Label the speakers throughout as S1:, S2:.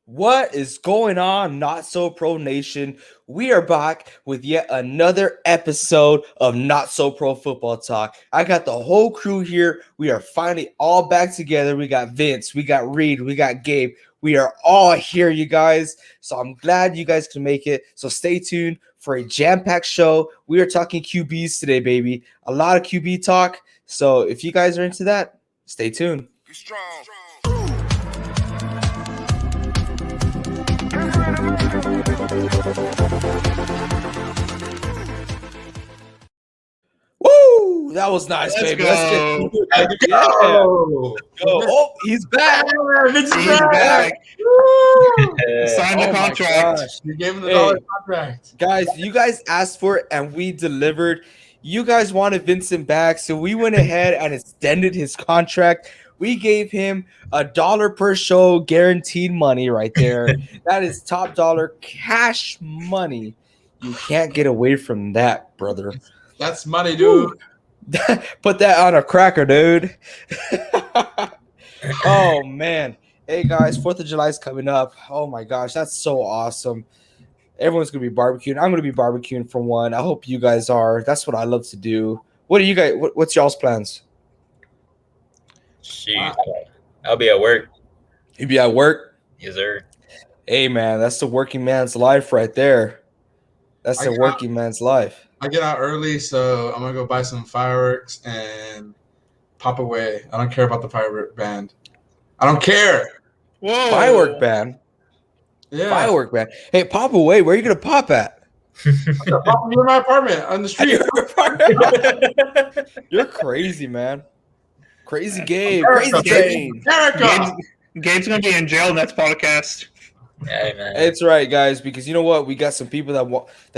S1: What is going on, Not So Pro Nation? We are back with yet another episode of Not So Pro Football Talk. I got the whole crew here. We are finally all back together. We got Vince, we got Reed, we got Gabe. We are all here, you guys. So I'm glad you guys can make it. So stay tuned for a jam-packed show. We are talking QBs today, baby. A lot of QB talk. So if you guys are into that, stay tuned. Be strong. Woo! That was nice,
S2: Let's
S1: baby.
S2: go.
S1: Let's get go. Oh, he's back.
S2: He's back. Signed the contract.
S3: You gave him the dollar contract.
S1: Guys, you guys asked for it and we delivered. You guys wanted Vincent back, so we went ahead and extended his contract. We gave him $1 per show guaranteed money right there. That is top dollar cash money. You can't get away from that, brother.
S3: That's money, dude.
S1: Put that on a cracker, dude. Oh, man. Hey, guys, 4th of July is coming up. Oh, my gosh. That's so awesome. Everyone's going to be barbecuing. I'm going to be barbecuing for one. I hope you guys are. That's what I love to do. What do you guys? What's y'all's plans?
S4: Shoot, I'll be at work.
S1: You be at work?
S4: Yes, sir.
S1: Hey, man, that's the working man's life right there. That's the working man's life.
S3: I get out early, so I'm going to go buy some fireworks and pop away. I don't care about the firework band. I don't care.
S2: Whoa.
S1: Firework band.
S3: Yeah.
S1: Firework band. Hey, pop away. Where are you going to pop at?
S3: Pop near my apartment on the street.
S1: You're crazy, man. Crazy Gabe. Crazy Gabe.
S2: Gabe's going to be in jail next podcast.
S4: Hey, man.
S1: It's right, guys, because you know what? We got some people that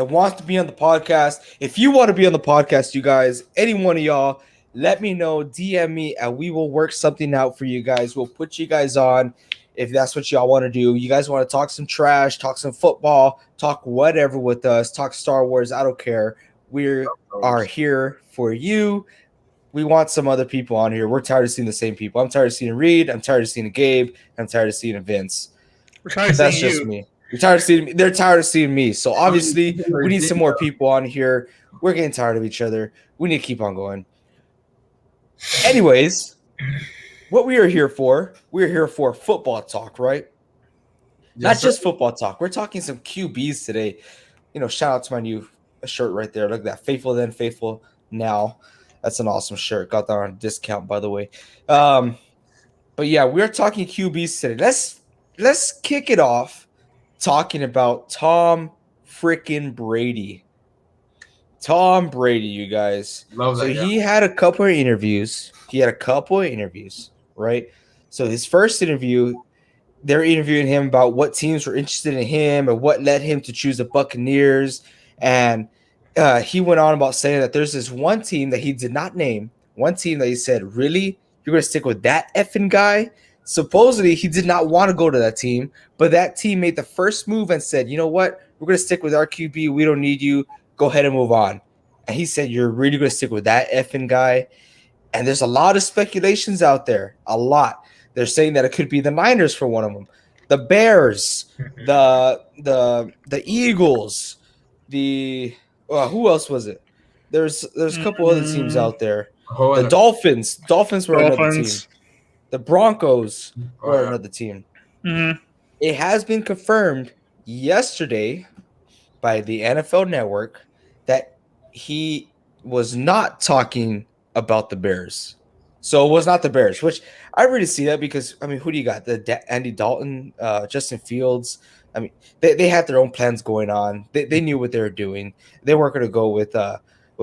S1: want to be on the podcast. If you want to be on the podcast, you guys, any one of y'all, let me know. DM me, and we will work something out for you guys. We'll put you guys on if that's what y'all want to do. You guys want to talk some trash, talk some football, talk whatever with us, talk Star Wars. I don't care. We are here for you. We want some other people on here. We're tired of seeing the same people. I'm tired of seeing Reed. I'm tired of seeing Gabe. I'm tired of seeing Vince.
S2: We're tired of
S1: That's
S2: seeing
S1: just
S2: you.
S1: me. You're tired of seeing me. They're tired of seeing me. So obviously, we need some more people on here. We're getting tired of each other. We need to keep on going. Anyways, what we are here for, we're here for football talk, right? Not just football talk. We're talking some QBs today. You know, shout out to my new shirt right there. Look at that. Faithful then, faithful now. That's an awesome shirt. Got that on discount, by the way. But yeah, we're talking QBs today. Let's kick it off talking about Tom freaking Brady. Tom Brady, you guys.
S3: Love that guy.
S1: He had a couple of interviews. Right? So his first interview, they're interviewing him about what teams were interested in him and what led him to choose the Buccaneers. And he went on about saying that there's this one team that he did not name, one team that he said, really? You're going to stick with that effing guy? Supposedly, he did not want to go to that team, but that team made the first move and said, you know what? We're going to stick with our QB. We don't need you. Go ahead and move on. And he said, you're really going to stick with that effing guy? And there's a lot of speculations out there. A lot. They're saying that it could be the Niners for one of them, the Bears, the Eagles, who else was it? There's a couple other teams out there. The Dolphins. Dolphins were another team. The Broncos were another team.
S2: Mm-hmm.
S1: It has been confirmed yesterday by the NFL Network that he was not talking about the Bears. So it was not the Bears, which I really see that because, I mean, who do you got? Andy Dalton, Justin Fields. I mean, they had their own plans going on. They knew what they were doing. They weren't going to go with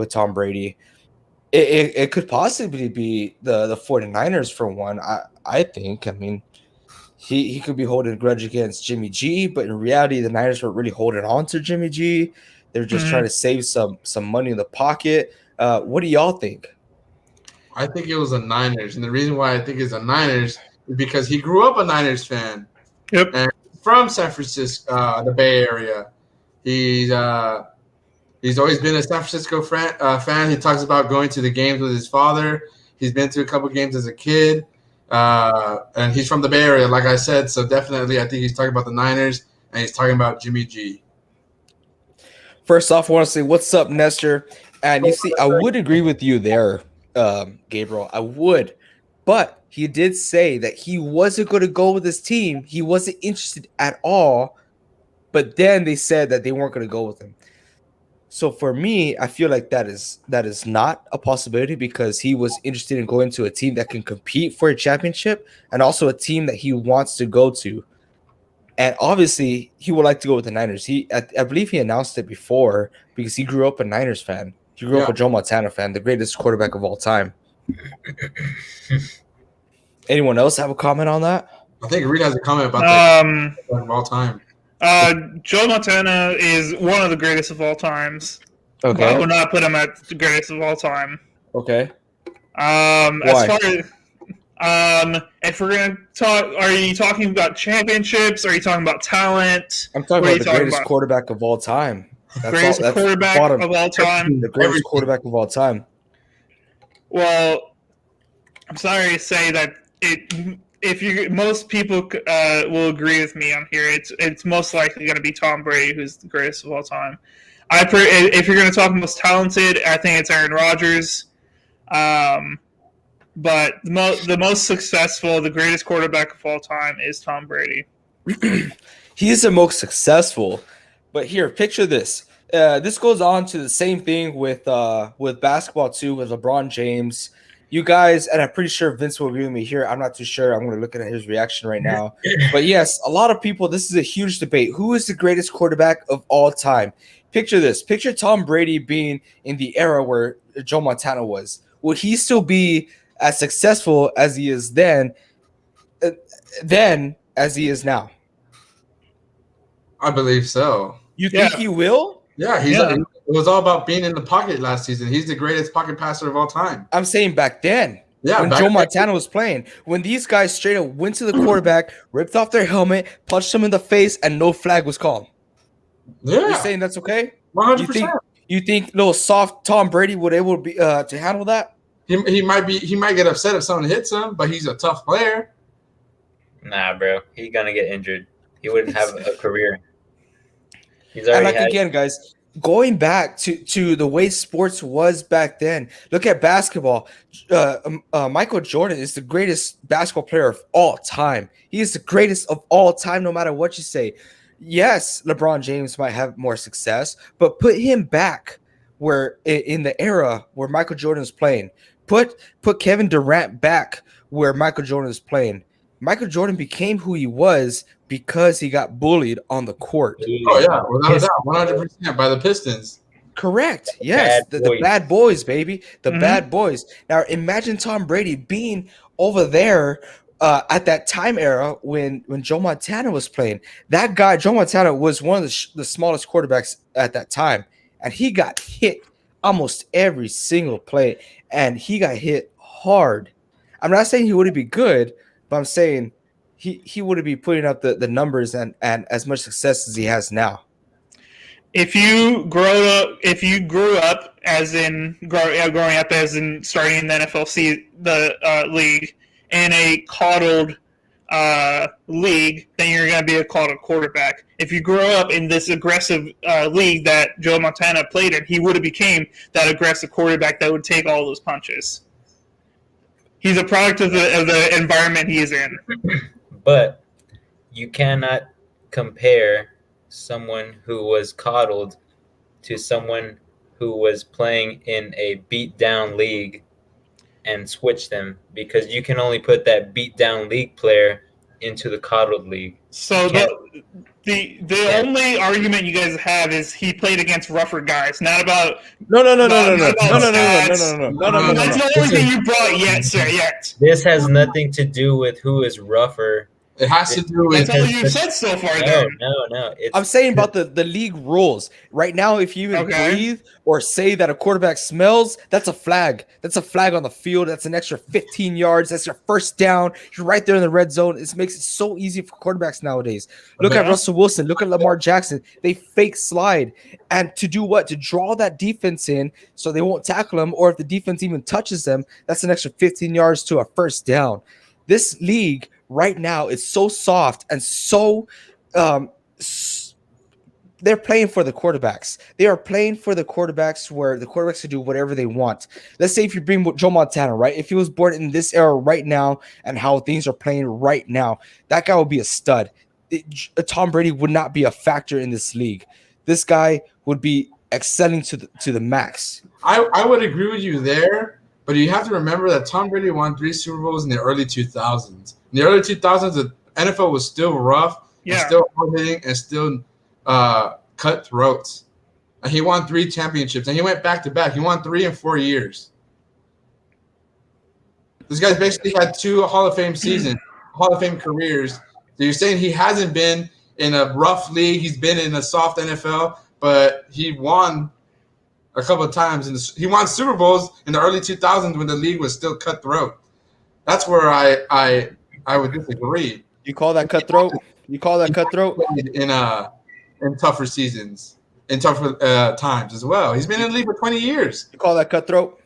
S1: Tom Brady. It could possibly be the 49ers for one, I think. I mean, he could be holding a grudge against Jimmy G, but in reality, the Niners were really holding on to Jimmy G. They're just trying to save some money in the pocket. What do y'all think?
S3: I think it was the Niners, and the reason why I think it's the Niners is because he grew up a Niners fan.
S2: Yep.
S3: And from San Francisco, the Bay Area. He's always been a San Francisco fan. He talks about going to the games with his father. He's been to a couple games as a kid. And he's from the Bay Area, like I said. So definitely, I think he's talking about the Niners, and he's talking about Jimmy G.
S1: First off, I want to say what's up, Nestor. And you see, I would agree with you there, Gabriel. I would, but he did say that he wasn't going to go with his team. He wasn't interested at all. But then they said that they weren't going to go with him. So for me, I feel like that is not a possibility because he was interested in going to a team that can compete for a championship and also a team that he wants to go to. And obviously, he would like to go with the Niners. I believe he announced it before because he grew up a Niners fan. He grew up a Joe Montana fan, the greatest quarterback of all time. Anyone else have a comment on that?
S3: I think Reed has a comment about that of all time.
S2: Joe Montana is one of the greatest of all times.
S1: Okay.
S2: I would not put him at the greatest of all time.
S1: Okay.
S2: As far as if we're gonna talk, are you talking about championships? Are you talking about talent?
S1: I'm talking about the greatest quarterback of all time.
S2: Greatest quarterback of all time.
S1: The greatest quarterback of all time.
S2: Well, I'm sorry to say that most people will agree with me on here. It's most likely going to be Tom Brady, who's the greatest of all time. If you're going to talk most talented, I think it's Aaron Rodgers. But the most successful, the greatest quarterback of all time is Tom Brady.
S1: He is the most successful. But here, picture this. This goes on to the same thing with basketball too, with LeBron James. You guys, and I'm pretty sure Vince will agree with me here. I'm not too sure. I'm going to look at his reaction right now. But yes, a lot of people, this is a huge debate. Who is the greatest quarterback of all time? Picture this. Picture Tom Brady being in the era where Joe Montana was. Would he still be as successful as he is then as he is now?
S3: I believe so.
S1: You think he will?
S3: Yeah, it was all about being in the pocket last season. He's the greatest pocket passer of all time.
S1: I'm saying back then.
S3: Yeah,
S1: when Joe Montana was playing. When these guys straight up went to the quarterback, ripped off their helmet, punched him in the face, and no flag was called.
S3: Yeah.
S1: You're saying that's okay?
S3: 100%.
S1: You think little soft Tom Brady would able to be to handle that?
S3: He might get upset if someone hits him, but he's a tough player.
S4: Nah, bro. He's gonna get injured. He wouldn't have a career. He's already
S1: again, guys, going back to the way sports was back then. Look at basketball. Michael Jordan is the greatest basketball player of all time. He is the greatest of all time, no matter what you say. Yes, LeBron James might have more success, but put him back where in the era where Michael Jordan is playing. Put Kevin Durant back where Michael Jordan is playing. Michael Jordan became who he was because he got bullied on the court.
S3: Oh yeah, without a doubt, 100% by the Pistons.
S1: Correct. Yes, the bad boys, baby, the bad boys. Now imagine Tom Brady being over there at that time era when Joe Montana was playing. That guy, Joe Montana, was one of the smallest quarterbacks at that time, and he got hit almost every single play, and he got hit hard. I'm not saying he wouldn't be good, but I'm saying he wouldn't be putting up the numbers and as much success as he has now.
S2: If you grew up as in growing up as in starting in the NFL league in a coddled league, then you're going to be a coddled quarterback. If you grow up in this aggressive league that Joe Montana played in, he would have became that aggressive quarterback that would take all those punches. He's a product of the environment he is in.
S4: But you cannot compare someone who was coddled to someone who was playing in a beat-down league and switch them, because you can only put that beat-down league player into the coddled league.
S2: So the only argument you guys have is he played against rougher guys, not about
S1: no. That's
S2: the only thing you brought yet, sir. Yet
S4: this has nothing to do with who is rougher.
S3: It has to do with.
S2: That's all you've said so far.
S4: No.
S1: I'm saying about the league rules right now. If you even breathe or say that a quarterback smells, that's a flag. That's a flag on the field. That's an extra 15 yards. That's your first down. You're right there in the red zone. It makes it so easy for quarterbacks nowadays. Look at Russell Wilson. Look at Lamar Jackson. They fake slide, and to do what? To draw that defense in so they won't tackle them, or if the defense even touches them, that's an extra 15 yards to a first down. This league right now is so soft and so they're playing for the quarterbacks. They are playing for the quarterbacks where the quarterbacks can do whatever they want. Let's say if you bring Joe Montana, right? If he was born in this era right now and how things are playing right now, that guy would be a stud. Tom Brady would not be a factor in this league. This guy would be excelling to the max.
S3: I would agree with you there, but you have to remember that Tom Brady won 3 Super Bowls in the early 2000s. In the early 2000s, the NFL was still rough, and still hard-hitting, and still cut throats. And he won 3 championships, and he went back-to-back. He won 3 in 4 years. This guy's basically had 2 Hall of Fame seasons, Hall of Fame careers. So you're saying he hasn't been in a rough league. He's been in a soft NFL, but he won a couple of times. He won Super Bowls in the early 2000s when the league was still cutthroat. That's where I would disagree.
S1: You call that cutthroat? You call that cutthroat?
S3: In tougher seasons, in tougher times as well. He's been in the league for 20 years.
S1: You call that cutthroat?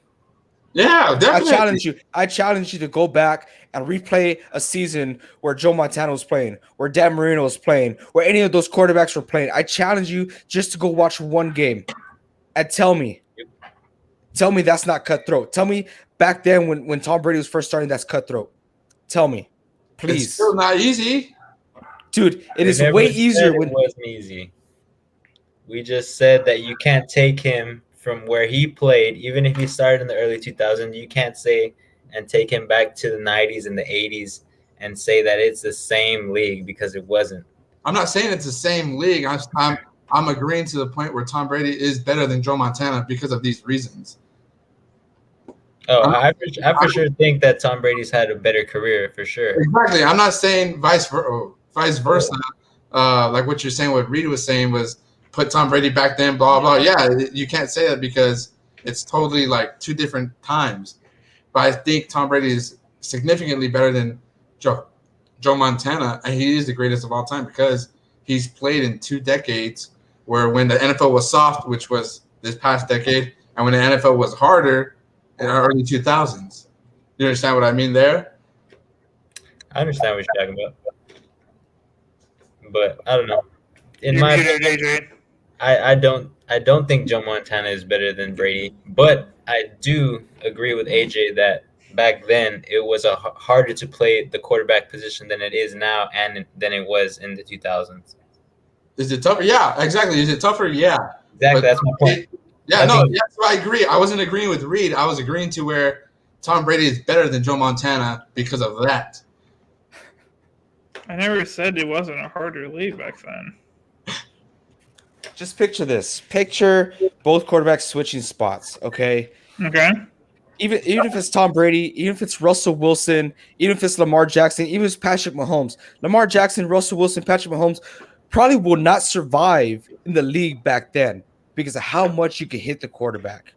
S3: Yeah, definitely.
S1: I challenge you to go back and replay a season where Joe Montana was playing, where Dan Marino was playing, where any of those quarterbacks were playing. I challenge you just to go watch one game and tell me that's not cutthroat. Tell me back then when Tom Brady was first starting, that's cutthroat. Tell me, please.
S3: It's still not easy.
S1: Dude, it is way easier when
S4: it wasn't easy. We just said that you can't take him from where he played, even if he started in the early 2000s. You can't say and take him back to the 90s and the 80s and say that it's the same league, because it wasn't.
S3: I'm not saying it's the same league. I'm agreeing to the point where Tom Brady is better than Joe Montana because of these reasons.
S4: Oh, I for sure think that Tom Brady's had a better career, for sure.
S3: Exactly. I'm not saying vice versa. Like what you're saying, what Reed was saying was put Tom Brady back then, blah, blah. Yeah, you can't say that because it's totally like 2 different times. But I think Tom Brady is significantly better than Joe Montana, and he is the greatest of all time because he's played in 2 decades where when the NFL was soft, which was this past decade, and when the NFL was harder in the early 2000s. You understand what I mean there?
S4: I understand what you're talking about. But I don't know. In my opinion, I don't think Joe Montana is better than Brady, but I do agree with AJ that back then it was harder to play the quarterback position than it is now, and than it was in the 2000s.
S3: Is it tougher? Yeah, exactly. Is it tougher? Yeah.
S4: Exactly. That's my point.
S3: Yeah, I agree. I wasn't agreeing with Reed. I was agreeing to where Tom Brady is better than Joe Montana because of that.
S2: I never said it wasn't a harder league back then.
S1: Just picture this. Picture both quarterbacks switching spots, okay?
S2: Okay.
S1: Even if it's Tom Brady, even if it's Russell Wilson, even if it's Lamar Jackson, even if it's Patrick Mahomes. Lamar Jackson, Russell Wilson, Patrick Mahomes probably will not survive in the league back then because of how much you can hit the quarterback.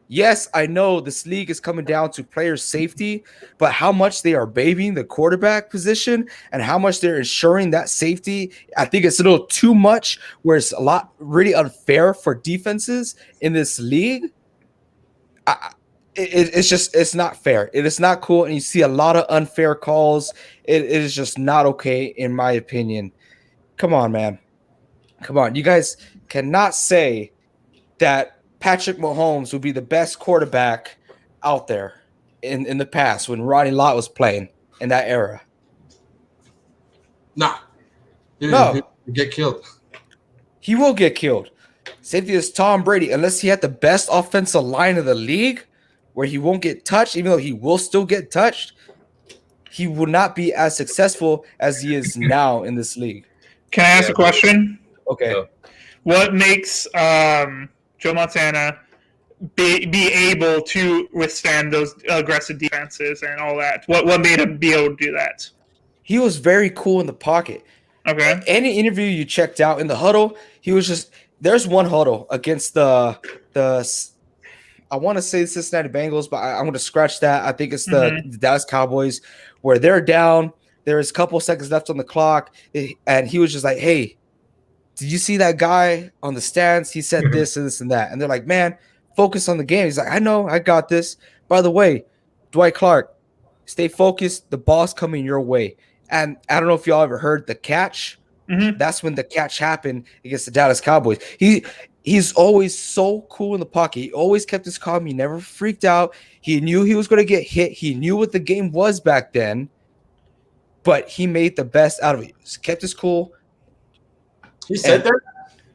S1: Yes, I know this league is coming down to player safety, but how much they are babying the quarterback position and how much they're ensuring that safety, I think it's a little too much, where it's a lot really unfair for defenses in this league. It's not fair. It is not cool, and you see a lot of unfair calls. It is just not okay, in my opinion. Come on, man. Come on. You guys cannot say that Patrick Mahomes would be the best quarterback out there in the past when Ronnie Lott was playing in that era.
S3: Nah.
S1: No.
S3: He'll get killed.
S1: He will get killed. Safety is Tom Brady, unless he had the best offensive line of the league where he won't get touched, even though he will still get touched. He will not be as successful as he is now in this league.
S2: Can I ask a question?
S1: Okay.
S2: What makes Joe Montana be able to withstand those aggressive defenses and all that? What made him be able to do that?
S1: He was very cool in the pocket.
S2: Okay.
S1: Any interview you checked out in the huddle, he was just – there's one huddle against the I want to say the Cincinnati Bengals, but I'm going to scratch that. I think it's the Dallas Cowboys, where they're down. There's a couple seconds left on the clock, and he was just like, hey, did you see that guy on the stands? He said this and this and that. And they're like, man, focus on the game. He's like, I know, I got this. By the way, Dwight Clark, Stay focused. The ball's coming your way. And I don't know if y'all ever heard the catch.
S2: Mhm.
S1: That's when the catch happened against the Dallas Cowboys. He's always so cool in the pocket. He always kept his calm. He never freaked out. He knew he was going to get hit. He knew what the game was back then, but he made the best out of it. He kept his cool.
S3: He said that.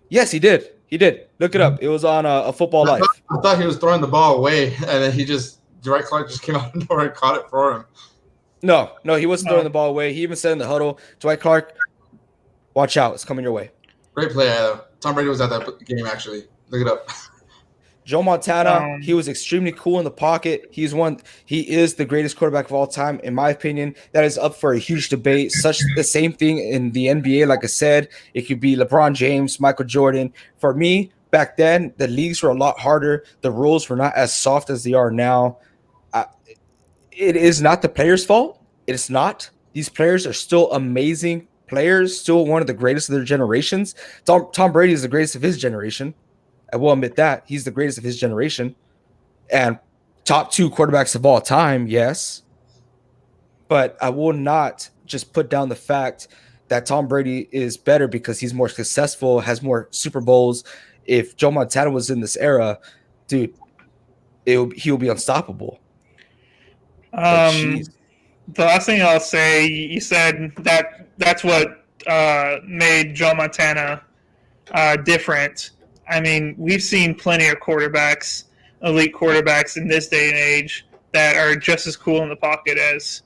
S1: Yes, he did. He did. Look it up. It was on a Football Life.
S3: I thought he was throwing the ball away, and then Dwight Clark just came out the door and caught it for him.
S1: No, he wasn't throwing the ball away. He even said in the huddle, Dwight Clark, watch out. It's coming your way.
S3: Great play. Tom Brady was at that game, actually. Look it up.
S1: Joe Montana, he was extremely cool in the pocket. He is the greatest quarterback of all time, in my opinion. That is up for a huge debate. Such the same thing in the NBA. Like I said, it could be LeBron James, Michael Jordan. For me, back then, the leagues were a lot harder. The rules were not as soft as they are now. It is not the players' fault. It is not. These players are still amazing players, still one of the greatest of their generations. Tom Brady is the greatest of his generation. I will admit that. He's the greatest of his generation. And top 2 quarterbacks of all time, yes. But I will not just put down the fact that Tom Brady is better because he's more successful, has more Super Bowls. If Joe Montana was in this era, dude, he'll be unstoppable.
S2: The last thing I'll say, you said that's what made Joe Montana different. I mean, we've seen plenty of quarterbacks, elite quarterbacks in this day and age that are just as cool in the pocket as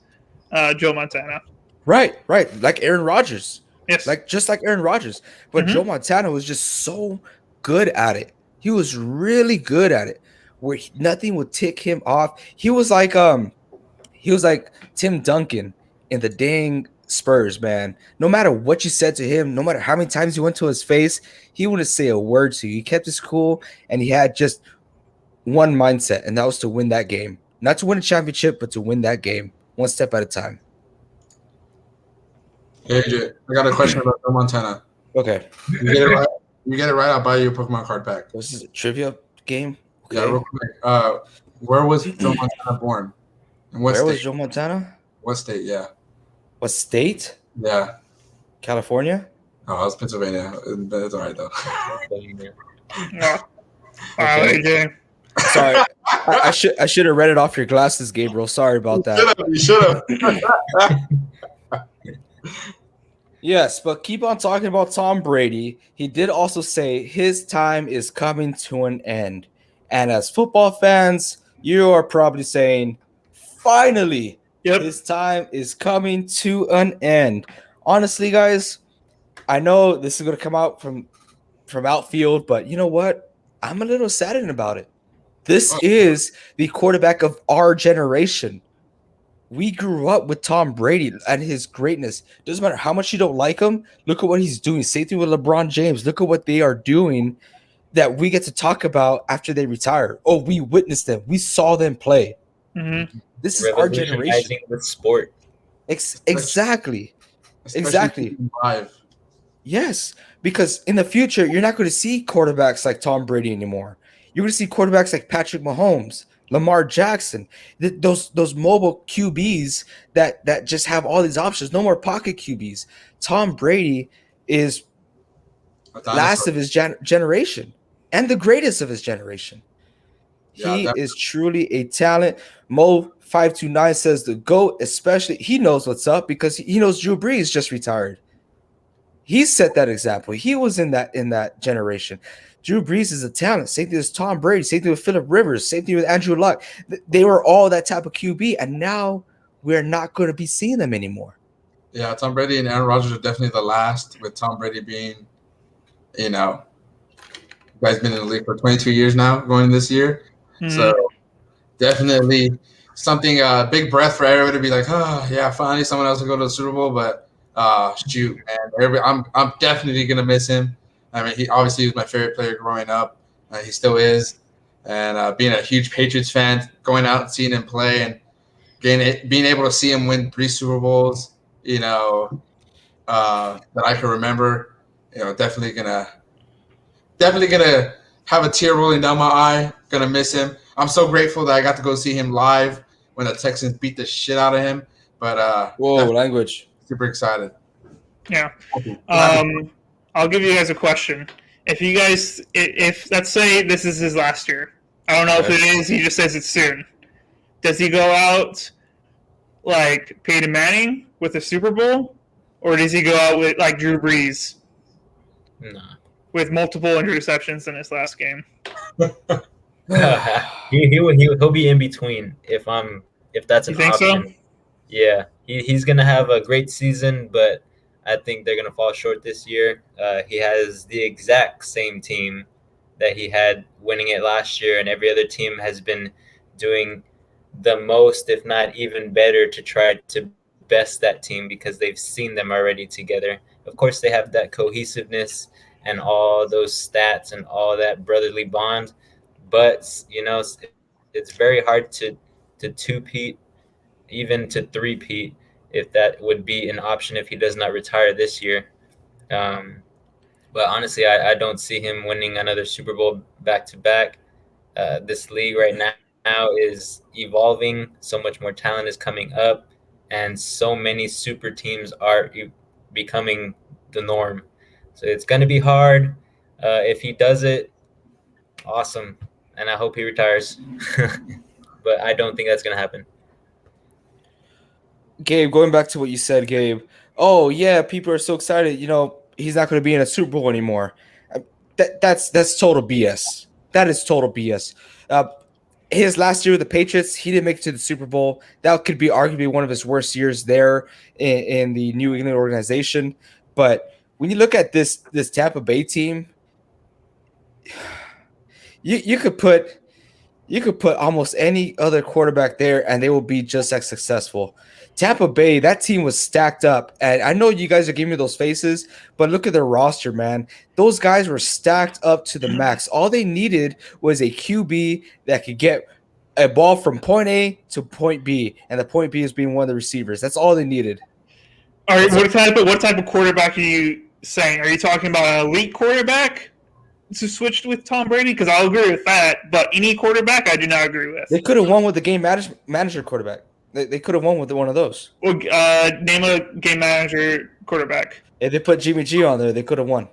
S2: Joe Montana.
S1: Right. Like Aaron Rodgers.
S2: Yes.
S1: Just like Aaron Rodgers. But Joe Montana was just so good at it. He was really good at it, where nothing would tick him off. He was like Tim Duncan in the dang Spurs, man. No matter what you said to him, no matter how many times you went to his face, he wouldn't say a word to you. He kept his cool, and he had just one mindset, and that was to win that game. Not to win a championship, but to win that game, one step at a time.
S3: Hey, AJ, I got a question about Joe Montana.
S1: Okay.
S3: You get it right, I'll buy you a Pokemon card back.
S1: This is a trivia game? Okay.
S3: Yeah, real quick. Where was Joe Montana born? In what state?
S1: Where was Joe Montana?
S3: What state? Yeah.
S1: What state?
S3: Yeah.
S1: California?
S3: Oh, it was Pennsylvania. But it's all right, though.
S2: No. AJ.
S1: Sorry. I should have read it off your glasses, Gabriel. Sorry about that.
S3: You should have.
S1: Yes, but keep on talking about Tom Brady. He did also say his time is coming to an end. And as football fans, you are probably saying, finally, his time is coming to an end. Honestly, guys, I know this is going to come out from outfield, but you know what? I'm a little saddened about it. This is the quarterback of our generation. We grew up with Tom Brady and his greatness. Doesn't matter how much you don't like him. Look at what he's doing. Same thing with LeBron James. Look at what they are doing that we get to talk about after they retire. Oh, we witnessed them. We saw them play.
S2: Mm-hmm.
S1: This is our generation.
S4: With sport.
S1: Exactly. Exactly.
S3: Live.
S1: Yes, because in the future, you're not going to see quarterbacks like Tom Brady anymore. You're going to see quarterbacks like Patrick Mahomes, Lamar Jackson, those mobile QBs that just have all these options. No more pocket QBs. Tom Brady is last of his generation and the greatest of his generation.
S3: Yeah,
S1: he is truly a talent. Mo529 says the GOAT, especially, he knows what's up because he knows Drew Brees just retired. He set that example. He was in that generation. Drew Brees is a talent. Same thing as Tom Brady. Same thing with Phillip Rivers. Same thing with Andrew Luck. They were all that type of QB, and now we're not going to be seeing them anymore.
S3: Yeah, Tom Brady and Aaron Rodgers are definitely the last, with Tom Brady being, guy's been in the league for 22 years now, going this year. Mm-hmm. So definitely something, big breath for everybody to be like, oh, yeah, finally someone else will go to the Super Bowl, but shoot, man, I'm definitely going to miss him. I mean, he obviously was my favorite player growing up. He still is. And being a huge Patriots fan, going out and seeing him play and being able to see him win 3 Super Bowls, that I can remember, definitely gonna have a tear rolling down my eye. Gonna miss him. I'm so grateful that I got to go see him live when the Texans beat the shit out of him. But
S1: Whoa, language.
S3: super excited.
S2: Yeah. I'll give you guys a question. If let's say this is his last year, I don't know if it is. He just says it's soon. Does he go out like Peyton Manning with a Super Bowl, or does he go out with like Drew Brees
S4: Nah.
S2: with multiple interceptions in his last game?
S4: He'll be in between if that's an
S2: You think so?
S4: option. Yeah, he's gonna have a great season, but I think they're gonna fall short this year. He has the exact same team that he had winning it last year, and every other team has been doing the most, if not even better, to try to best that team because they've seen them already together. Of course, they have that cohesiveness and all those stats and all that brotherly bond, but it's very hard to two-peat, even to three-peat, if that would be an option if he does not retire this year. But honestly, I don't see him winning another Super Bowl back-to-back. This league right now is evolving. So much more talent is coming up, and so many super teams are becoming the norm. So it's going to be hard. If he does it, awesome, and I hope he retires. But I don't think that's going to happen.
S1: Gabe, going back to what you said, Gabe. Oh yeah, people are so excited. He's not going to be in a Super Bowl anymore. That's total BS. That is total BS. His last year with the Patriots, he didn't make it to the Super Bowl. That could be arguably one of his worst years there in the New England organization. But when you look at this Tampa Bay team, you could put almost any other quarterback there, and they will be just as successful. Tampa Bay, that team was stacked up, and I know you guys are giving me those faces, but look at their roster, man. Those guys were stacked up to the max. All they needed was a QB that could get a ball from point A to point B, and the point B is being one of the receivers. That's all they needed.
S2: All right, what type of quarterback are you saying? Are you talking about an elite quarterback to switch with Tom Brady? Because I'll agree with that, but any quarterback I do not agree with.
S1: They could have won with the game manager quarterback. They could have won with one of those.
S2: Well, name a game manager quarterback.
S1: If they put Jimmy G on there, they could have won.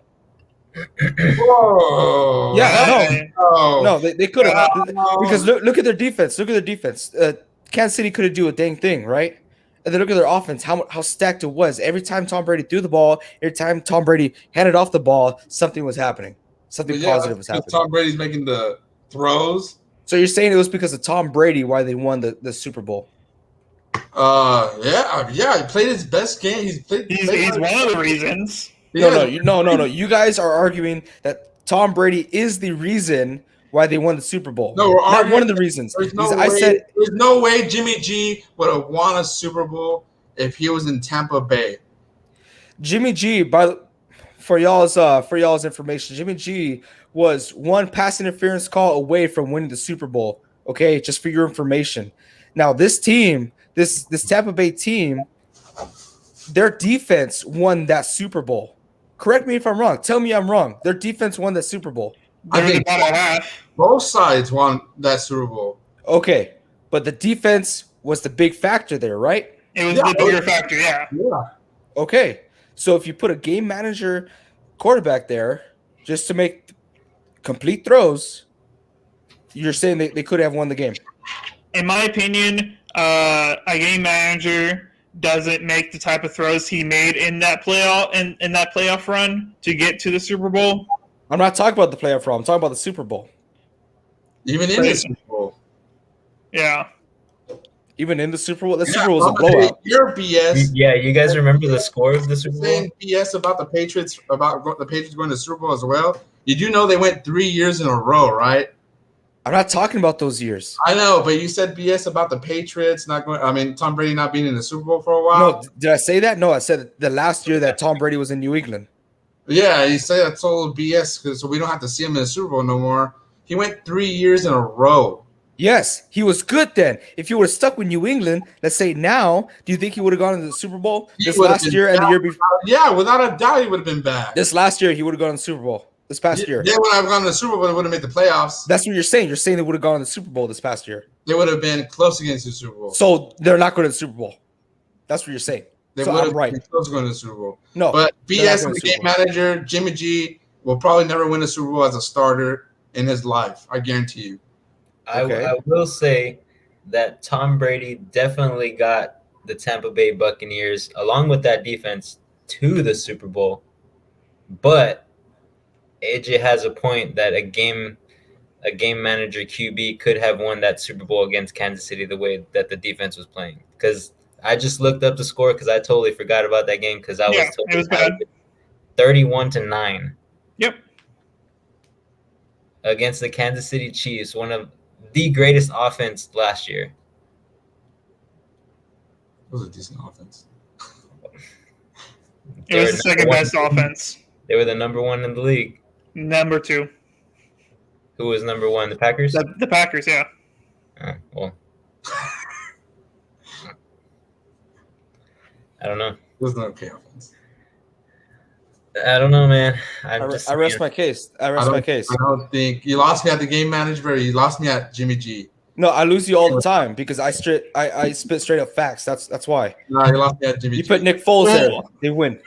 S3: Whoa.
S1: Yeah,
S3: no.
S1: No, they could have. Because look at their defense. Look at their defense. Kansas City couldn't do a dang thing, right? And then look at their offense, how stacked it was. Every time Tom Brady threw the ball, every time Tom Brady handed off the ball, something was happening. Something positive was happening.
S3: Tom Brady's making the throws.
S1: So you're saying it was because of Tom Brady why they won the Super Bowl?
S3: Yeah. He played his best game. He's
S2: one of the reasons.
S1: No. You guys are arguing that Tom Brady is the reason why they won the Super Bowl.
S3: No, we're
S1: not
S3: arguing
S1: one of the reasons.
S3: There's no way Jimmy G would have won a Super Bowl if he was in Tampa Bay.
S1: Jimmy G, for y'all's information, Jimmy G was one pass interference call away from winning the Super Bowl. Okay, just for your information. Now this team, this Tampa Bay team, their defense won that Super Bowl. Correct me if I'm wrong. Tell me I'm wrong. Their defense won that Super Bowl.
S3: I think both sides won that Super Bowl.
S1: Okay, but the defense was the big factor there, right?
S2: It was the bigger factor, yeah.
S1: Okay, so if you put a game manager quarterback there just to make complete throws, you're saying they could have won the game.
S2: In my opinion, a game manager doesn't make the type of throws he made in that playoff run to get to the Super Bowl.
S1: I'm not talking about the playoff run. I'm talking about the Super Bowl.
S3: Even in the Super Bowl.
S2: Yeah.
S1: Even in the Super Bowl? The Super Bowl was a blowout.
S3: You're BS.
S4: Yeah, you guys remember the score of the Super Bowl?
S3: Saying BS about the Patriots going to the Super Bowl as well. You do know they went 3 years in a row, right?
S1: I'm not talking about those years.
S3: I know, but you said BS about the Patriots Tom Brady not being in the Super Bowl for a while.
S1: No, did I say that? No, I said the last year that Tom Brady was in New England.
S3: Yeah, you say that's all BS so we don't have to see him in the Super Bowl no more. He went 3 years in a row.
S1: Yes, he was good then. If you would have stuck with New England, let's say now, do you think he would have gone to the Super Bowl this last year and the year before?
S3: Yeah, without a doubt, he would have been back.
S1: This last year, he would have gone to the Super Bowl. This past year.
S3: They would have gone to the Super Bowl. They would have made the playoffs.
S1: That's what you're saying. You're saying they would have gone to the Super Bowl this past year.
S3: They would have been close against the Super Bowl.
S1: So they're not going to the Super Bowl. That's what you're saying.
S3: They
S1: So
S3: would
S1: I'm
S3: have
S1: right.
S3: been close going to the Super Bowl.
S1: No,
S3: But
S1: they're not
S3: BS
S1: going
S3: the
S1: to
S3: game
S1: Super Bowl.
S3: manager, Jimmy G, will probably never win a Super Bowl as a starter in his life. I guarantee you.
S1: Okay.
S4: I will say that Tom Brady definitely got the Tampa Bay Buccaneers, along with that defense, to the Super Bowl. But AJ has a point that a game manager QB could have won that Super Bowl against Kansas City the way that the defense was playing. Because I just looked up the score because I totally forgot about that game because I was
S2: it was bad.
S4: 31-9.
S2: Yep.
S4: Against the Kansas City Chiefs, one of the greatest offense last year.
S3: It was a decent offense.
S2: It was the second best offense.
S4: They were the number one in the league.
S2: Number 2.
S4: Who was number one? The Packers?
S2: The Packers, yeah.
S4: Well, I don't know.
S3: It was an okay offense.
S4: I don't know, man.
S1: I rest my case. I
S3: don't think you lost me at the game manager, but you lost me at Jimmy G.
S1: No, I lose you all the time because I spit straight up facts. That's why.
S3: No, you lost me at Jimmy
S1: You
S3: G.
S1: put Nick Foles there, they win.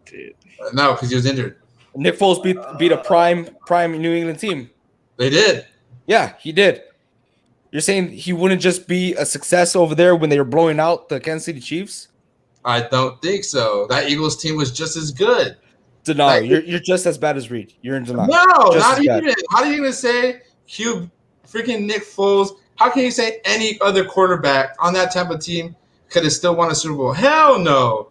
S2: Dude.
S3: No, because he was injured.
S1: Nick Foles beat a prime New England team.
S3: They did.
S1: Yeah, he did. You're saying he wouldn't just be a success over there when they were blowing out the Kansas City Chiefs?
S3: I don't think so. That Eagles team was just as good.
S1: Denial.
S3: Like-
S1: You're just as bad as Reed. You're in denial.
S3: No,
S1: Just
S3: not
S1: as bad.
S3: even. How are you going to say freaking Nick Foles? How can you say any other quarterback on that Tampa team could have still won a Super Bowl? Hell no.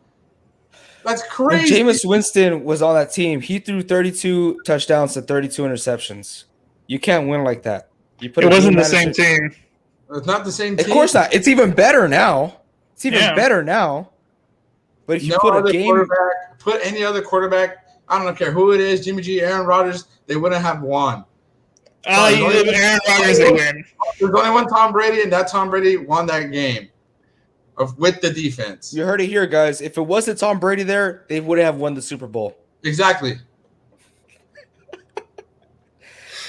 S3: That's
S1: When
S3: crazy.
S1: Jameis Winston was on that team, he threw 32 touchdowns to 32 interceptions. You can't win like that. You put
S2: It
S1: a
S2: wasn't
S1: game
S2: the same
S1: manager-
S2: team.
S3: It's not the same team.
S1: Of course not. It's even better now. It's even
S2: Yeah.
S1: better now. But if you
S3: No
S1: put a
S3: other
S1: game,
S3: quarterback, put any other quarterback, I don't care who it is, Jimmy G, Aaron Rodgers, they wouldn't have won.
S2: You live Aaron Rodgers, they win.
S3: There's only one Tom Brady, and that Tom Brady won that game with the defense.
S1: you heard it here, guys. If it wasn't Tom Brady there, they wouldn't have won the Super Bowl.
S3: Exactly.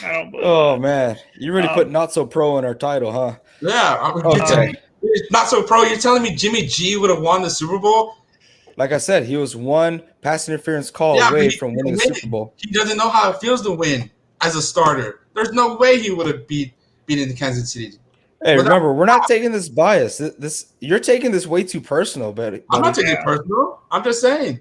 S2: I don't believe
S1: Oh man, you really
S2: Um,
S1: put not so pro in our title, huh?
S3: Yeah.
S1: Okay.
S3: Not so pro. You're telling me Jimmy G would have won the Super Bowl?
S1: Like I said, he was one pass interference call
S3: Yeah,
S1: away
S3: but he
S1: from winning the
S3: didn't win.
S1: Super Bowl.
S3: He doesn't know how it feels to win as a starter. There's no way he would have beaten the Kansas City.
S1: Hey,
S3: Without-
S1: remember, we're not taking this bias. This you're taking this way too personal, buddy.
S3: I'm not taking
S2: Yeah.
S3: it personal. I'm just saying.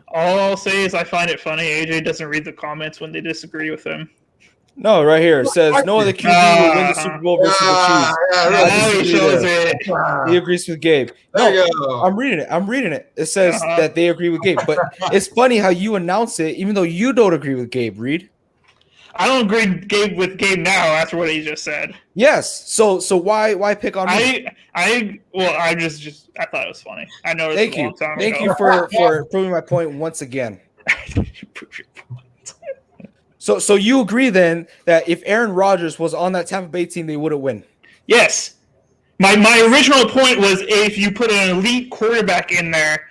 S2: All I'll say is I find it funny AJ doesn't read the comments when they disagree with him.
S1: No, right here it says no other QB will win the Super Bowl versus the Chiefs.
S3: Yeah,
S2: Now he
S1: disagree
S2: shows
S1: there.
S2: it.
S1: He agrees with Gabe.
S3: There
S1: No,
S3: you go.
S1: I'm reading it. It says
S2: Uh-huh.
S1: that they agree with Gabe, but it's funny how you announce it, even though you don't agree with Gabe. Reed.
S2: I don't agree with Gabe now after what he just said.
S1: Yes. So why pick on me?
S2: I just I thought it was funny. I know it's
S1: Thank
S2: a
S1: you.
S2: long time
S1: Thank
S2: ago.
S1: you for proving my point once again. So you agree then that if Aaron Rodgers was on that Tampa Bay team, they wouldn't win?
S2: Yes. My original point was if you put an elite quarterback in there,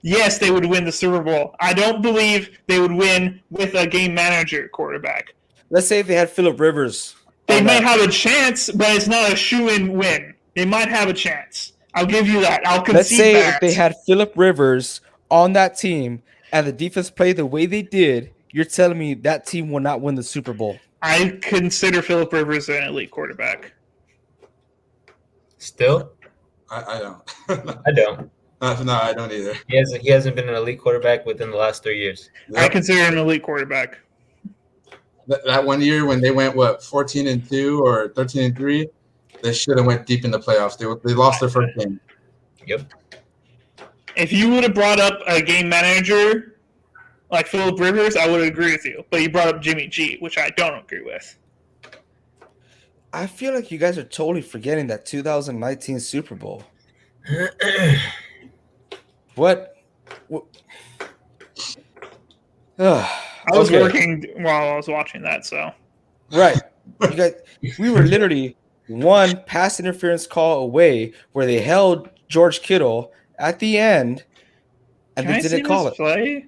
S2: yes, they would win the Super Bowl. I don't believe they would win with a game manager quarterback.
S1: Let's say if they had Phillip Rivers.
S2: They
S1: on
S2: might
S1: that.
S2: have a chance, but it's not a shoe-in win. They might have a chance. I'll give you that. I'll concede
S1: Let's say
S2: that.
S1: if they had Phillip Rivers on that team and the defense played the way they did, you're telling me that team will not win the Super Bowl?
S2: I consider Phillip Rivers an elite quarterback.
S4: Still,
S3: I don't.
S4: I don't.
S3: No, I don't either.
S4: He hasn't been an elite quarterback within the last 3 years.
S2: I consider him an elite quarterback.
S3: That 1 year when they went 14-2 or 13-3, they should have went deep in the playoffs. They lost their first game.
S4: Yep.
S2: If you would have brought up a game manager like Phillip Rivers, I would agree with you. But you brought up Jimmy G, which I don't agree with.
S1: I feel like you guys are totally forgetting that 2019 Super Bowl. What?
S2: I was
S1: Okay.
S2: working while I was watching that, so
S1: Right. You guys, we were literally one pass interference call away where they held George Kittle at the end and
S2: Can
S1: they
S2: I see
S1: didn't call
S2: this
S1: it.
S2: play?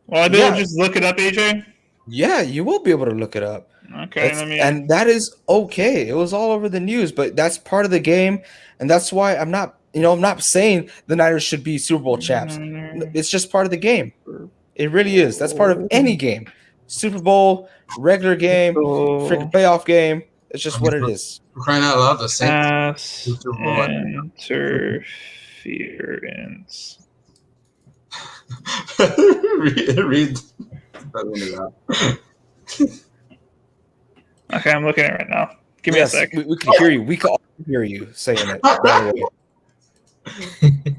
S2: Well, I better
S1: Yeah.
S2: just look it up, AJ.
S1: Yeah, you will be able to look it up.
S2: Okay,
S1: And that is okay. It was all over the news, but that's part of the game, and that's why I'm not saying the Niners should be Super Bowl champs. It's just part of the game. It really is. That's part of any game. Super Bowl, regular game, freaking playoff game. It's just what it is.
S3: We're crying out loud, the Saints.
S2: pass
S3: Super Bowl.
S2: interference.
S3: Read.
S2: Okay, I'm looking at it right now. Give me a sec.
S1: We can hear you. We can all hear you saying it. By the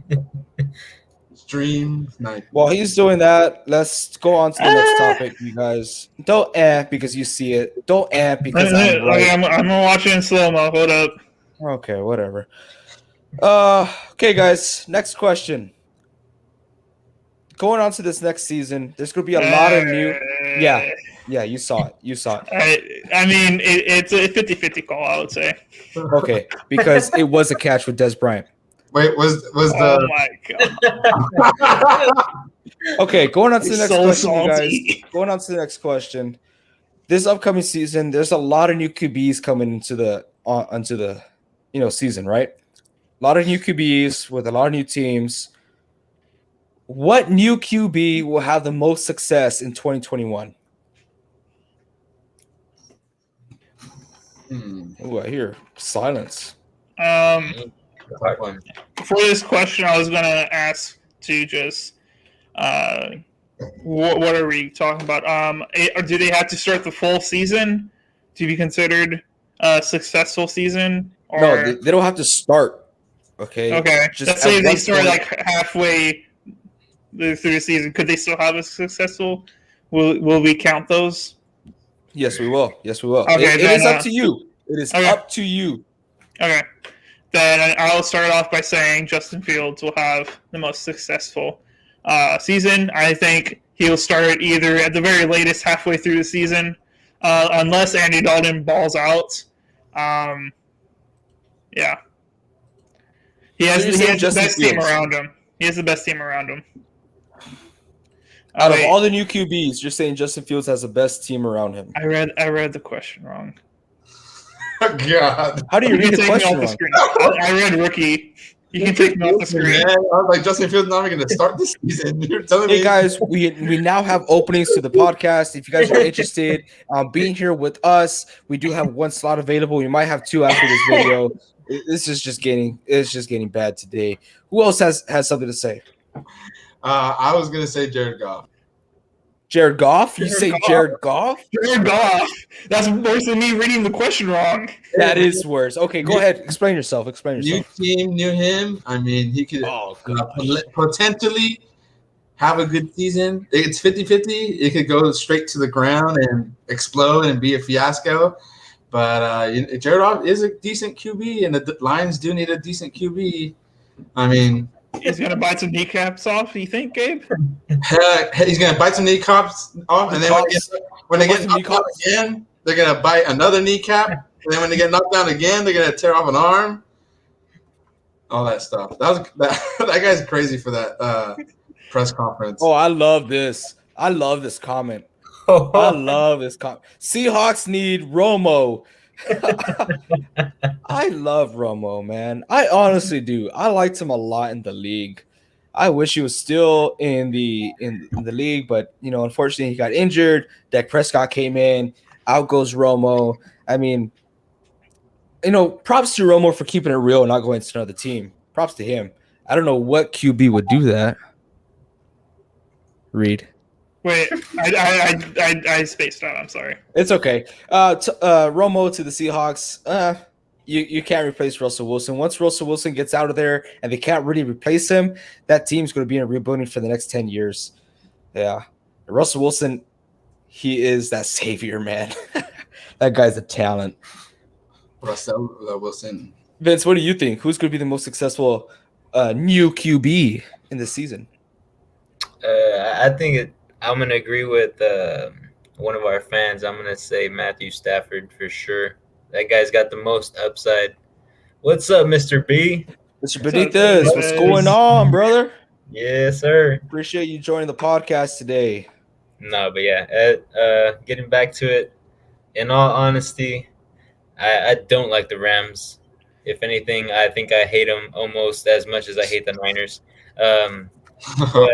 S1: way.
S3: Stream night.
S1: While he's doing that, let's go on to the next topic, you guys. Don't because you see it. Don't because I'm right.
S2: Okay, I'm gonna watch it in slow mo. Hold up.
S1: Okay, whatever. Okay, guys. Next question. Going on to this next season, there's going to be a lot of new. Yeah, you saw it.
S2: I mean, it's a 50-50 call, I would say.
S1: Okay, because it was a catch with Des Bryant.
S3: Wait, was
S2: Oh
S3: the
S2: my god.
S1: Okay, going on to the next
S2: So
S1: question, you
S2: salty.
S1: guys. Going on to the next question. This upcoming season, there's a lot of new QBs coming into the season, right? A lot of new QBs with a lot of new teams. What new QB will have the most success in 2021? Oh, I hear silence.
S2: For this question, I was gonna ask to just what are we talking about? Do they have to start the full season to be considered a successful season? Or
S1: No, they don't have to start. Okay.
S2: okay,
S1: Just
S2: let's say
S1: at
S2: they
S1: one
S2: start
S1: point-
S2: like halfway through the season. Could they still have a successful? Will we count those?
S1: Yes, we will.
S2: Okay,
S1: It
S2: then,
S1: is up to you. It is
S2: okay.
S1: up to you.
S2: Okay. Then I'll start off by saying Justin Fields will have the most successful season. I think he'll start either at the very latest halfway through the season, unless Andy Dalton balls out. Yeah. He has
S1: So you're
S2: the
S1: saying Justin
S2: best team
S1: Fields.
S2: around him. He has the best team around him.
S1: Out of
S2: Wait,
S1: all the new QBs, you're saying Justin Fields has the best team around him.
S2: I read the question wrong.
S3: God.
S1: How do you
S2: You
S1: read
S2: can
S1: the
S2: take me
S1: question
S2: off the
S1: wrong?
S2: screen. I read rookie. You can take me off the screen.
S3: Man, I was like, Justin Fields not even going to start this season. You're telling me.
S1: Hey guys, we now have openings to the podcast. If you guys are interested, being here with us, we do have one slot available. We might have two after this video. This is just getting bad today. Who else has something to say?
S3: I was going to say Jared Goff.
S1: Jared Goff? You
S2: Jared
S1: say
S2: Goff.
S1: Jared Goff?
S2: Jared Goff. That's worse than me reading the question wrong.
S1: That is worse. Okay, go ahead. Explain yourself.
S3: New team, new him. I mean, he could
S1: Oh,
S3: potentially have a good season. It's 50-50. It could go straight to the ground and explode and be a fiasco. But Jared Goff is a decent QB, and the Lions do need a decent QB. I mean,
S2: He's gonna bite some kneecaps off. You think, Gabe?
S3: he's going to bite some kneecaps off, and then when they get knocked out again, they're going to bite another kneecap. And then when they get knocked down again, they're going to tear off an arm. All that stuff. That guy's crazy for that press conference.
S1: Oh, I love this. I love this comment. I love this comment. Seahawks need Romo. I love Romo, man. I honestly do. I liked him a lot in the league. I wish he was still in the league, but unfortunately he got injured. Dak Prescott came in. Out goes Romo. I mean, props to Romo for keeping it real and not going to another team. Props to him. I don't know what QB would do that. Reed.
S2: Wait, I spaced out. I'm sorry.
S1: It's okay. Romo to the Seahawks. You can't replace Russell Wilson. Once Russell Wilson gets out of there and they can't really replace him, that team's going to be in a rebuilding for the next 10 years. Yeah. Russell Wilson, he is that savior, man. That guy's a talent.
S3: Russell Wilson.
S1: Vince, what do you think? Who's going to be the most successful new QB in this season?
S4: I think I'm going to agree with one of our fans. I'm going to say Matthew Stafford for sure. That guy's got the most upside. What's up, Mr. B?
S1: Mr. Benitez, what's going on, brother?
S4: Yes, sir.
S1: Appreciate you joining the podcast today.
S4: No, but yeah, getting back to it, in all honesty, I don't like the Rams. If anything, I think I hate them almost as much as I hate the Niners. But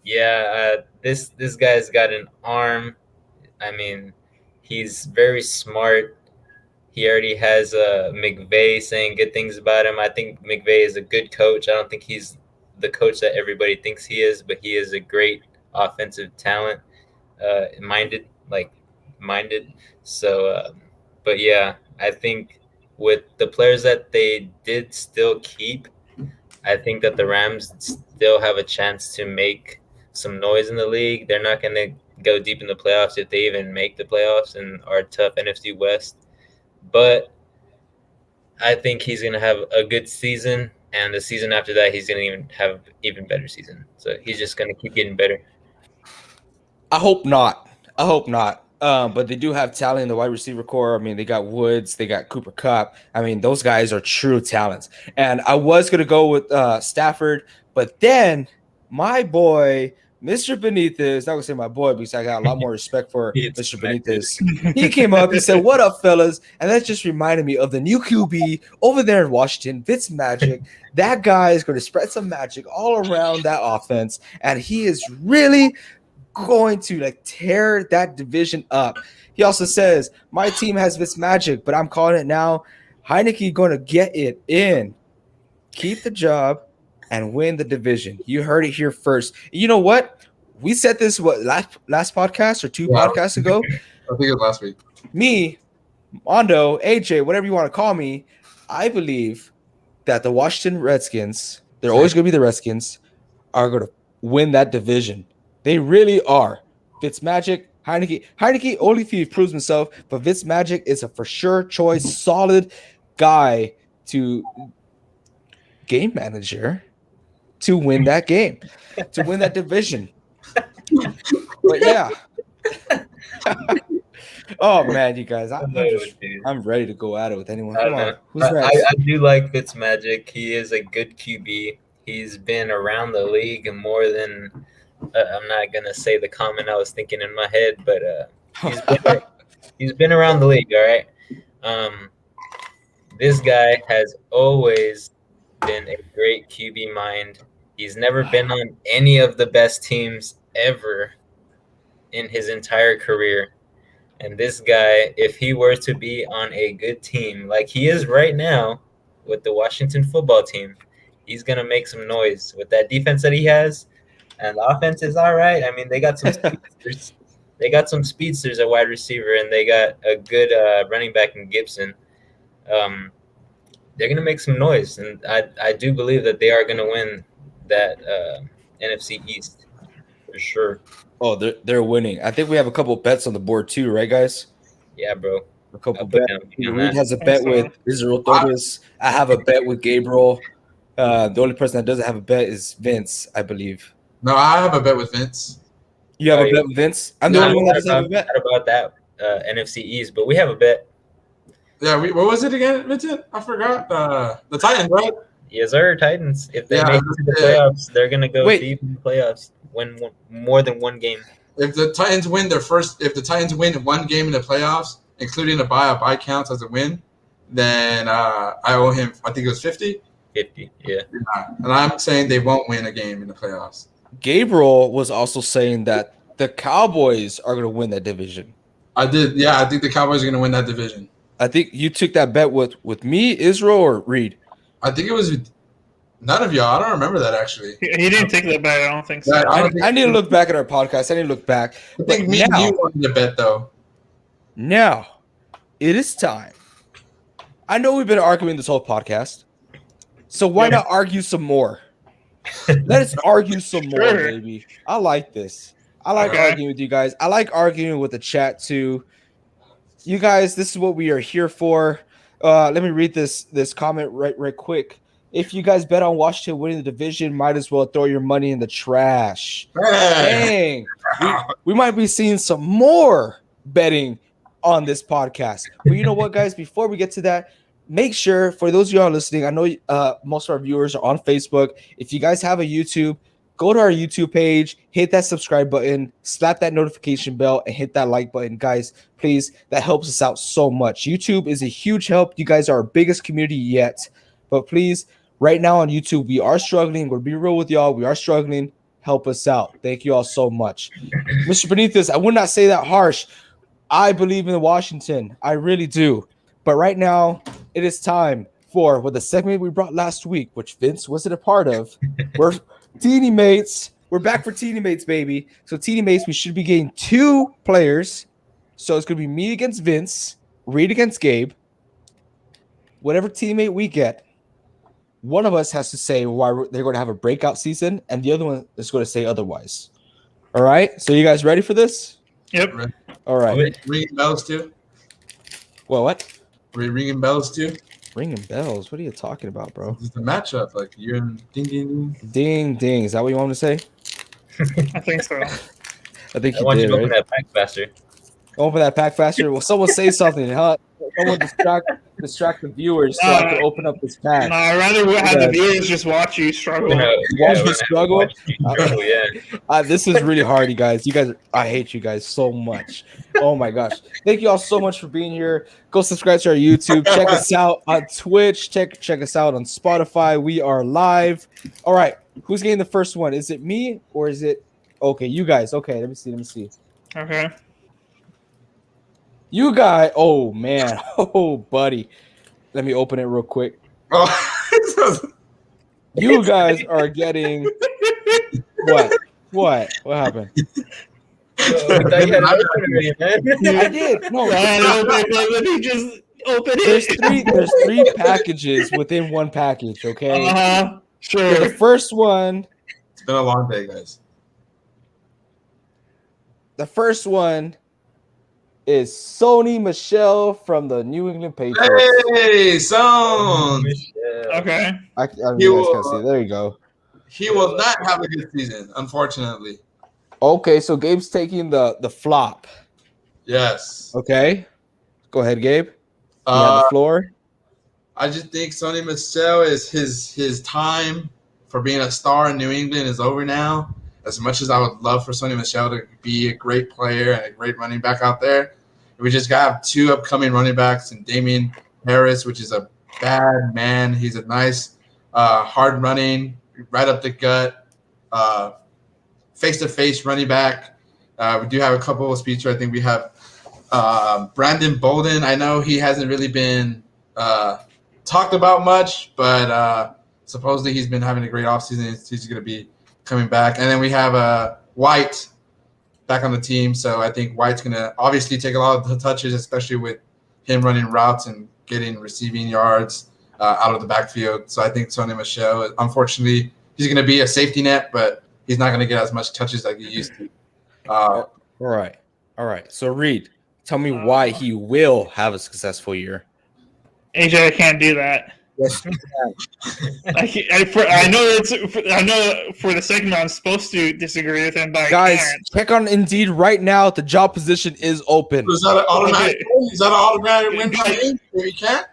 S3: Yeah.
S4: this guy's got an arm. I mean, he's very smart. He already has McVay saying good things about him. I think McVay is a good coach. I don't think he's the coach that everybody thinks he is, but he is a great offensive talent, minded. So, but yeah, I think with the players that they did still keep, I think that the Rams still have a chance to make some noise in the league. They're not going to go deep in the playoffs if they even make the playoffs in our tough NFC West. But I think he's going to have a good season, and the season after that, he's going to even have even better season. So he's just going to keep getting better.
S1: I hope not. But they do have talent in the wide receiver core. I mean, they got Woods, they got Cooper Kupp. I mean, those guys are true talents. And I was going to go with Stafford, but then my boy, Mr. Benitez, not going to say my boy because I got a lot more respect for
S4: It's
S1: Mr. Benitez. He came up, he said, "What up, fellas?" And that just reminded me of the new QB over there in Washington, Fitz Magic. That guy is going to spread some magic all around that offense, and he is really going to like tear that division up. He also says, "My team has Fitz Magic, but I'm calling it now. Heineke going to get it in, keep the job, and win the division." You heard it here first. You know what? We said this last podcast or two podcasts ago.
S3: I think it was last week.
S1: Me, Mondo, AJ, whatever you want to call me, I believe that the Washington Redskins, they're always going to be the Redskins, are going to win that division. They really are. Fitzmagic, Heineke only if he proves himself, but Fitzmagic is a for sure choice, solid guy to game manager to win that game, to win that division. But yeah. Oh man, you guys, I'm ready to go at it with anyone. Come on, who's next?
S4: I do like Fitzmagic. He is a good QB. He's been around the league more than I'm not gonna say the comment I was thinking in my head, but he's been around the league. All right. This guy has always been a great QB mind. He's never been on any of the best teams ever in his entire career. And this guy, if he were to be on a good team like he is right now with the Washington football team, he's going to make some noise with that defense that he has. And the offense is all right. I mean, they got some speedsters. They got some speedsters at wide receiver, and they got a good running back in Gibson. They're going to make some noise, and I do believe that they are going to win that NFC East for sure.
S1: Oh, they're winning. I think we have a couple bets on the board too, right, guys?
S4: Yeah, bro.
S1: A couple bets. Reed has a bet
S2: Also,
S1: with Israel Torres. I have a bet with Gabriel. The only person that doesn't have a bet is Vince, I believe.
S3: No, I have a bet with Vince.
S1: You have
S4: Oh,
S1: a
S4: yeah.
S1: bet with Vince? I'm the
S3: Yeah,
S1: only one that doesn't have a bet.
S4: Not about that NFC East, but we have a bet.
S3: Yeah, what was it again, Vincent? I forgot. The Titans, right?
S4: Yes, sir. Titans. If they
S3: Yeah,
S4: make it to the
S3: yeah.
S4: playoffs, they're gonna go
S1: Wait.
S4: deep in the playoffs. Win more than one game.
S3: If the Titans win if the Titans win one game in the playoffs, including a bye counts as a win, then I owe him. I think it was 50.
S4: 50. Yeah.
S3: And I'm saying they won't win a game in the playoffs.
S1: Gabriel was also saying that the Cowboys are going to win that division.
S3: I did. Yeah, I think the Cowboys are going to win that division.
S1: I think you took that bet with me, Israel, or Reed.
S3: I think it was none of y'all. I don't remember that actually.
S2: He didn't take that bet. I don't think so.
S3: Yeah, I don't think-
S1: I need to look back at our podcast. I need to look back.
S3: I think
S1: But
S3: me and
S1: now-
S3: you wanted to bet though.
S1: Now, it is time. I know we've been arguing this whole podcast, so why not argue some more? Let us argue some more,
S2: Sure.
S1: baby. I like this. I like
S2: Okay.
S1: arguing with you guys. I like arguing with the chat too. You guys, this is what we are here for. Let me read this comment right quick. If you guys bet on Washington winning the division, might as well throw your money in the trash.
S3: Hey.
S1: Dang, we might be seeing some more betting on this podcast. But you know what, guys? Before we get to that, make sure for those of y'all listening, I know most of our viewers are on Facebook. If you guys have a YouTube, go to our YouTube page, hit that subscribe button, slap that notification bell, and hit that like button. Guys, please, that helps us out so much. YouTube is a huge help. You guys are our biggest community yet. But please, right now on YouTube, we are struggling. We'll be real with y'all. We are struggling. Help us out. Thank you all so much. Mr. Benitez, I would not say that harsh. I believe in Washington. I really do. But right now, it is time for the segment we brought last week, which Vince wasn't a part of. We're Teeny Mates. We're back for Teeny Mates, baby. So Teeny Mates, we should be getting 2 players. So it's going to be me against Vince, Reed against Gabe. Whatever teammate we get, one of us has to say why they're going to have a breakout season, and the other one is going to say otherwise. All right? So you guys ready for this?
S2: Yep.
S1: All right.
S3: Ringing bells too.
S1: Well, what?
S3: Are we ringing bells too?
S1: Ringing bells? What are you talking about, bro?
S3: It's the matchup. Like you're in ding ding ding.
S1: Ding, ding. Is that what you want me to say?
S2: I think so.
S1: I think
S4: I
S1: you
S4: want you
S1: did,
S4: to open
S1: right?
S4: that pack faster.
S1: Open that pack faster. Well, someone say something, huh? Someone distract the viewers so I can open up this pack.
S2: No, I'd rather have the viewers just watch you struggle.
S1: Watch me struggle?
S4: Yeah.
S1: This is really hard, you guys. I hate you guys so much. Oh my gosh. Thank you all so much for being here. Go subscribe to our YouTube. Check us out on Twitch. Check us out on Spotify. We are live. All right. Who's getting the first one? Is it me or is it okay? You guys. Okay, let me see.
S2: Okay.
S1: You guys. Oh man. Oh buddy. Let me open it real quick.
S3: Oh,
S1: You guys are getting what happened?
S4: I
S1: did. No,
S2: Let me just open it.
S1: there's 3 packages within one package, okay?
S2: Sure.
S1: So the first one,
S3: it's been a long day, guys.
S1: is Sony Michel from the New England Patriots.
S3: Hey, son.
S2: Okay.
S1: You guys can't see. There you go.
S3: He will not have a good season, unfortunately.
S1: Okay, so Gabe's taking the flop.
S3: Yes.
S1: Okay. Go ahead, Gabe. You have the floor.
S3: I just think Sonny Michel is his time for being a star in New England is over now. As much as I would love for Sonny Michel to be a great player and a great running back out there, we just got 2 upcoming running backs and Damian Harris, which is a bad man. He's a nice, hard running, right up the gut, face-to-face running back. We do have a couple of speedsters. I think we have Brandon Bolden. I know he hasn't really been talked about much, but supposedly he's been having a great offseason. He's going to be coming back. And then we have White back on the team. So I think White's going to obviously take a lot of the touches, especially with him running routes and getting receiving yards out of the backfield. So I think Sonny Michel, unfortunately, he's going to be a safety net, but he's not going to get as much touches like he used to.
S1: All right. So Reed, tell me why he will have a successful year.
S2: AJ, I can't do that.
S1: Yes.
S2: I know for the segment I'm supposed to disagree with him, but
S1: Guys,
S2: I can't.
S1: check on Indeed right now. The job position is open.
S3: Is that an automatic win? Is that an automatic win for me? If you can't?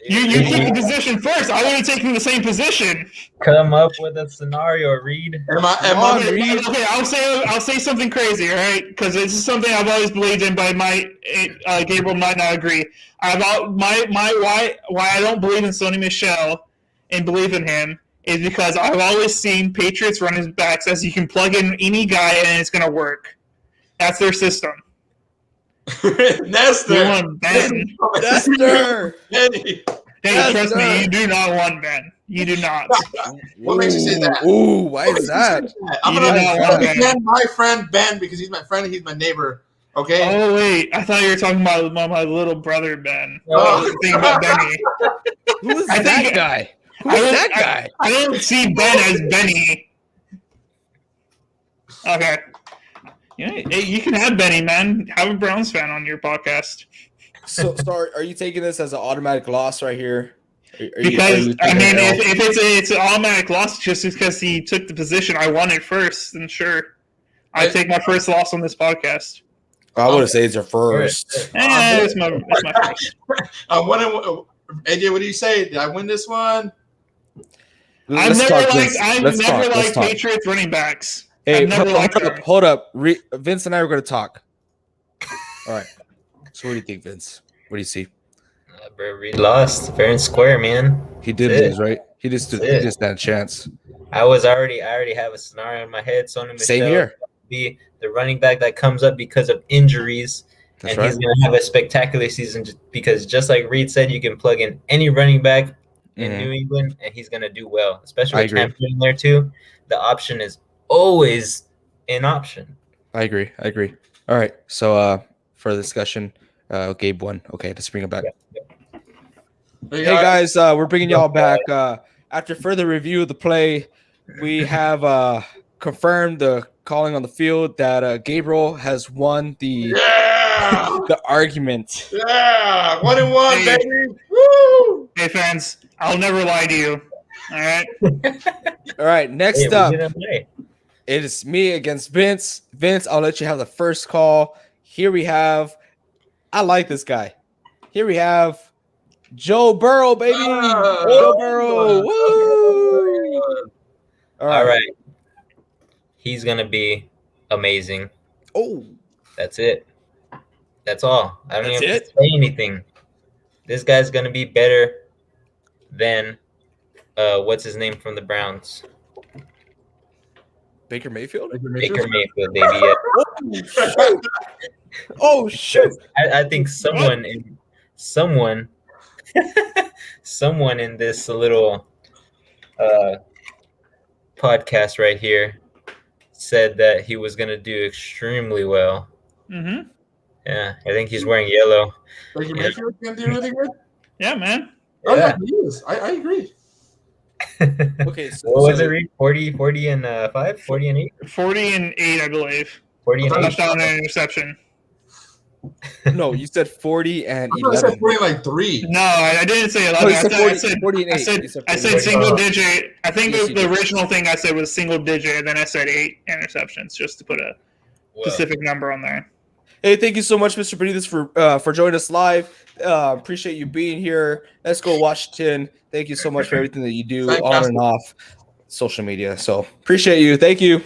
S2: You took the position first. I would have taken the same position.
S4: Come up with a scenario, Reed.
S2: Okay, I'll say something crazy, all right? Because this is something I've always believed in, but Gabriel might not agree. Why I don't believe in Sonny Michel and believe in him is because I've always seen Patriots running backs as you can plug in any guy and it's gonna work. That's their system.
S3: Nestor.
S2: You want Ben.
S1: Nestor.
S3: Benny.
S2: Hey, trust me, you do not want Ben. You do not.
S3: What makes you say that?
S1: Ooh, why is that?
S3: I'm
S2: You
S3: going
S2: do not
S3: to
S2: want Ben.
S3: defend my friend Ben because he's my friend and he's my neighbor. Okay?
S2: Oh wait, I thought you were talking about my little brother Ben.
S3: Oh.
S2: Thinking about Benny.
S1: Who is
S2: I
S1: that
S2: think-
S1: guy? Who
S2: I
S1: is
S2: don't-
S1: that guy?
S2: I don't see Ben as Benny. Okay. Hey, you can have Benny, man. Have a Browns fan on your podcast.
S1: So are you taking this as an automatic loss right here?
S2: Because if it's an automatic loss just because he took the position I wanted first, then sure, I take my first loss on this podcast.
S1: I would say it's your first.
S2: It's my first.
S3: AJ, what do you say? Did I win this one?
S2: I've
S1: Let's
S2: never
S1: talk,
S2: liked.
S1: Vince.
S2: I've
S1: Let's
S2: never
S1: talk. Let's
S2: liked
S1: talk.
S2: Patriots running backs.
S1: Hey,
S2: I've never liked them.
S1: hold up. Vince and I are going to talk. All right. So what do you think, Vince? What do you see?
S4: Bro, Reed lost fair and square, man.
S1: He did
S4: That's it.
S1: lose, right? He just
S4: That's it.
S1: had a chance.
S4: I already have a scenario in my head. Sony Michel
S1: Same here.
S4: be the running back that comes up because of injuries,
S1: That's
S4: and
S1: right.
S4: he's going to have a spectacular season because just like Reed said, you can plug in any running back in New England, and he's going to do well, especially with Cam Newton there too. The option is always an option.
S1: I agree. All right. So for the discussion, Gabe won. Okay, let's bring it back. Hey guys, we're bringing y'all back. After further review of the play, we have confirmed the calling on the field that Gabriel has won the argument.
S3: Yeah, 1-1,
S2: Hey.
S3: baby. Woo!
S2: Hey fans, I'll never lie to you. All right.
S1: All right, next
S4: Hey,
S1: up,
S4: we didn't play.
S1: it is me against Vince. Vince, I'll let you have the first call. Here we have, I like this guy. Here we have Joe Burrow, baby. Joe Burrow. Woo!
S4: All right. He's going to be amazing.
S1: Oh,
S4: That's it. That's all. I don't
S1: That's
S4: even have
S1: it?
S4: to say anything. This guy's going to be better than what's his name from the Browns?
S1: Baker Mayfield.
S4: Baker Mayfield, baby. Yeah.
S1: Oh shit!
S4: I think someone in this little podcast right here said that he was going to do extremely well.
S2: Mm-hmm.
S4: Yeah, I think he's wearing yellow.
S3: Baker Mayfield can do really good.
S2: Yeah, man.
S3: Oh yeah,
S4: Yeah.
S3: he is. I agree.
S1: Okay, so,
S4: What was it, Reed? 40 and 5? 40 and 8?
S2: 40 and 8, I believe.
S4: 40 and 8?
S2: Touchdown and interception.
S1: no, you said 40 and
S3: I thought I said
S1: 11.
S3: 40 like 3.
S2: No, I didn't say 11.
S1: No, you said 40,
S2: I said
S1: 40 and 8.
S2: I said,
S1: You said
S2: I
S1: 40
S2: said
S1: and 8.
S2: single digit. I think
S1: Yes, you
S2: the
S1: did.
S2: original thing I said was single digit, and then I said 8 interceptions just to put a specific number on there.
S1: Hey, thank you so much, Mr. Benitez, for joining us live. Appreciate you being here. Let's go, Washington. Thank you so much for everything that you do on and off social media. So appreciate you. Thank you.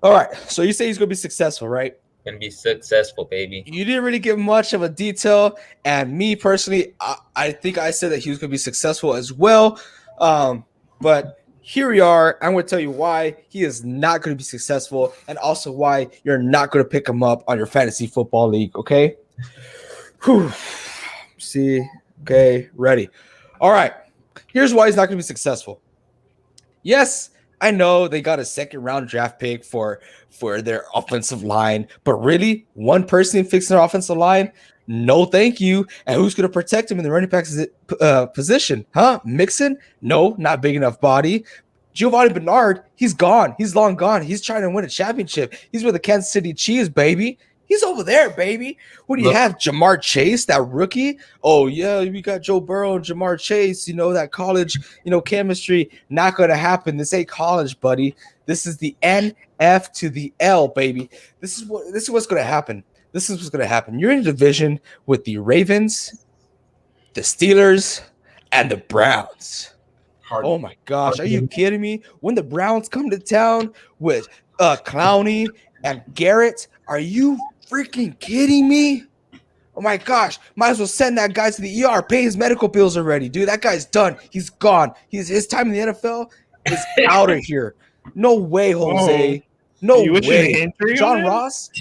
S1: All right. So you say he's going to be successful, right?
S4: Going to be successful, baby.
S1: You didn't really give much of a detail. And me personally, I think I said that he was going to be successful as well. But here we are. I'm going to tell you why he is not going to be successful and also why you're not going to pick him up on your fantasy football league. Okay. Whew. See. Okay. Ready. All right. Here's why he's not going to be successful. Yes, I know they got a second round draft pick for their offensive line, but really, one person fixing their offensive line? No, thank you. And who's going to protect him in the running back position? Huh? Mixon? No, not big enough body. Giovanni Bernard, he's gone. He's long gone. He's trying to win a championship. He's with the Kansas City Chiefs, baby. He's over there, baby. What do you have? Jamar Chase, that rookie? Oh, yeah, we got Joe Burrow and Jamar Chase. You know, that college, chemistry. Not going to happen. This ain't college, buddy. This is the NF to the L, baby. This is what's going to happen. This is what's going to happen. You're in a division with the Ravens, the Steelers, and the Browns. Oh, my gosh. Are you kidding me? When the Browns come to town with Clowney and Garrett, are you freaking kidding me? Oh my gosh, might as well send that guy to the ER, pay his medical bills already, dude. That guy's done. He's gone. His time in the NFL is out of here. No way, Jose. No way. John Ross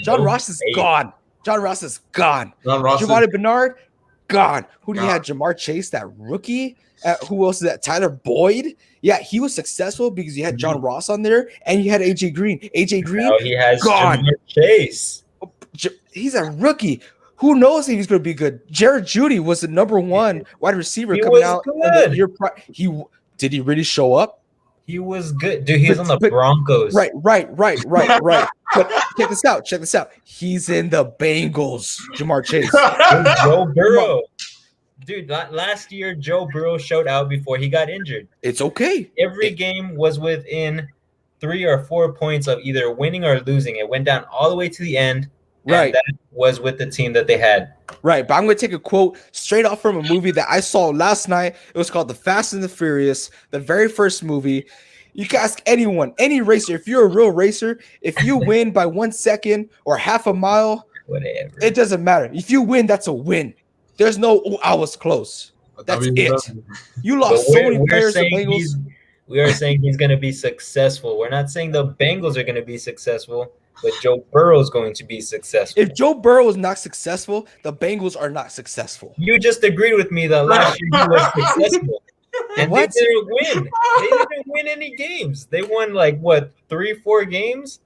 S1: is gone. John Ross is gone. Giovanni Bernard, gone. Who do you have? Jamar Chase, that rookie? Who else is that? Tyler Boyd? Yeah, he was successful because you had John Ross on there and you had AJ Green. AJ Green,
S4: now he has
S1: gone.
S4: Jamar Chase.
S1: He's a rookie. Who knows if he's going to be good? Jared Jeudy was the number one wide receiver coming out. Did he really show up?
S4: He was good. Dude, he's on the Broncos.
S1: Right. But check this out. He's in the Bengals, Jamar Chase.
S4: Joe Burrow. Dude, last year, Joe Burrow showed out before he got injured.
S1: It's okay.
S4: Every game was within 3 or 4 points of either winning or losing. It went down all the way to the end.
S1: Right.
S4: And that was with the team that they had.
S1: Right, but I'm going to take a quote straight off from a movie that I saw last night. It was called The Fast and the Furious, the very first movie. You can ask anyone, any racer, if you're a real racer, if you win by 1 second or half a mile,
S4: Whatever.
S1: it doesn't matter. If you win, that's a win. There's no, oh, I was close. That's it. You
S4: But
S1: lost so many players to
S4: saying
S1: Bengals.
S4: we are saying he's going to be successful. We're not saying the Bengals are going to be successful, but Joe Burrow is going to be successful.
S1: If Joe Burrow is not successful, the Bengals are not successful.
S4: You just agreed with me that last year he was successful. And
S1: What?
S4: they didn't win. They didn't win any games. They won like what, 3-4 games?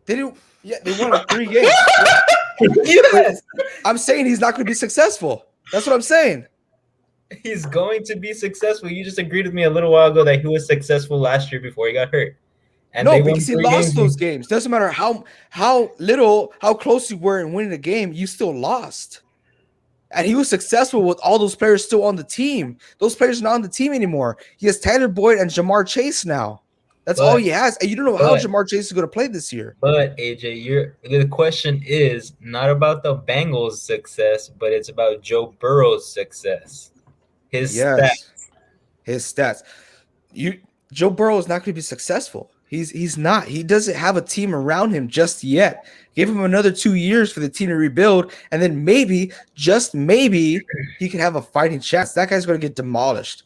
S1: They didn't. Yeah, they won like 3 games.
S4: Yes.
S1: I'm saying he's not going to be successful. That's what I'm saying.
S4: He's going to be successful. You just agreed with me a little while ago that he was successful last year before he got hurt. And
S1: No,
S4: they won
S1: because he
S4: 3
S1: lost
S4: games.
S1: those games. Doesn't matter how close you were in winning a game, you still lost. And he was successful with all those players still on the team. Those players are not on the team anymore. He has Tanner Boyd and Jamar Chase now. That's all he has. And you don't know how Jamar Chase is going to play this year.
S4: But AJ, the question is not about the Bengals' success, but it's about Joe Burrow's success. His stats.
S1: His stats. Joe Burrow is not going to be successful. He's not. He doesn't have a team around him just yet. Give him another 2 years for the team to rebuild, and then maybe, just maybe, he can have a fighting chance. That guy's going to get demolished.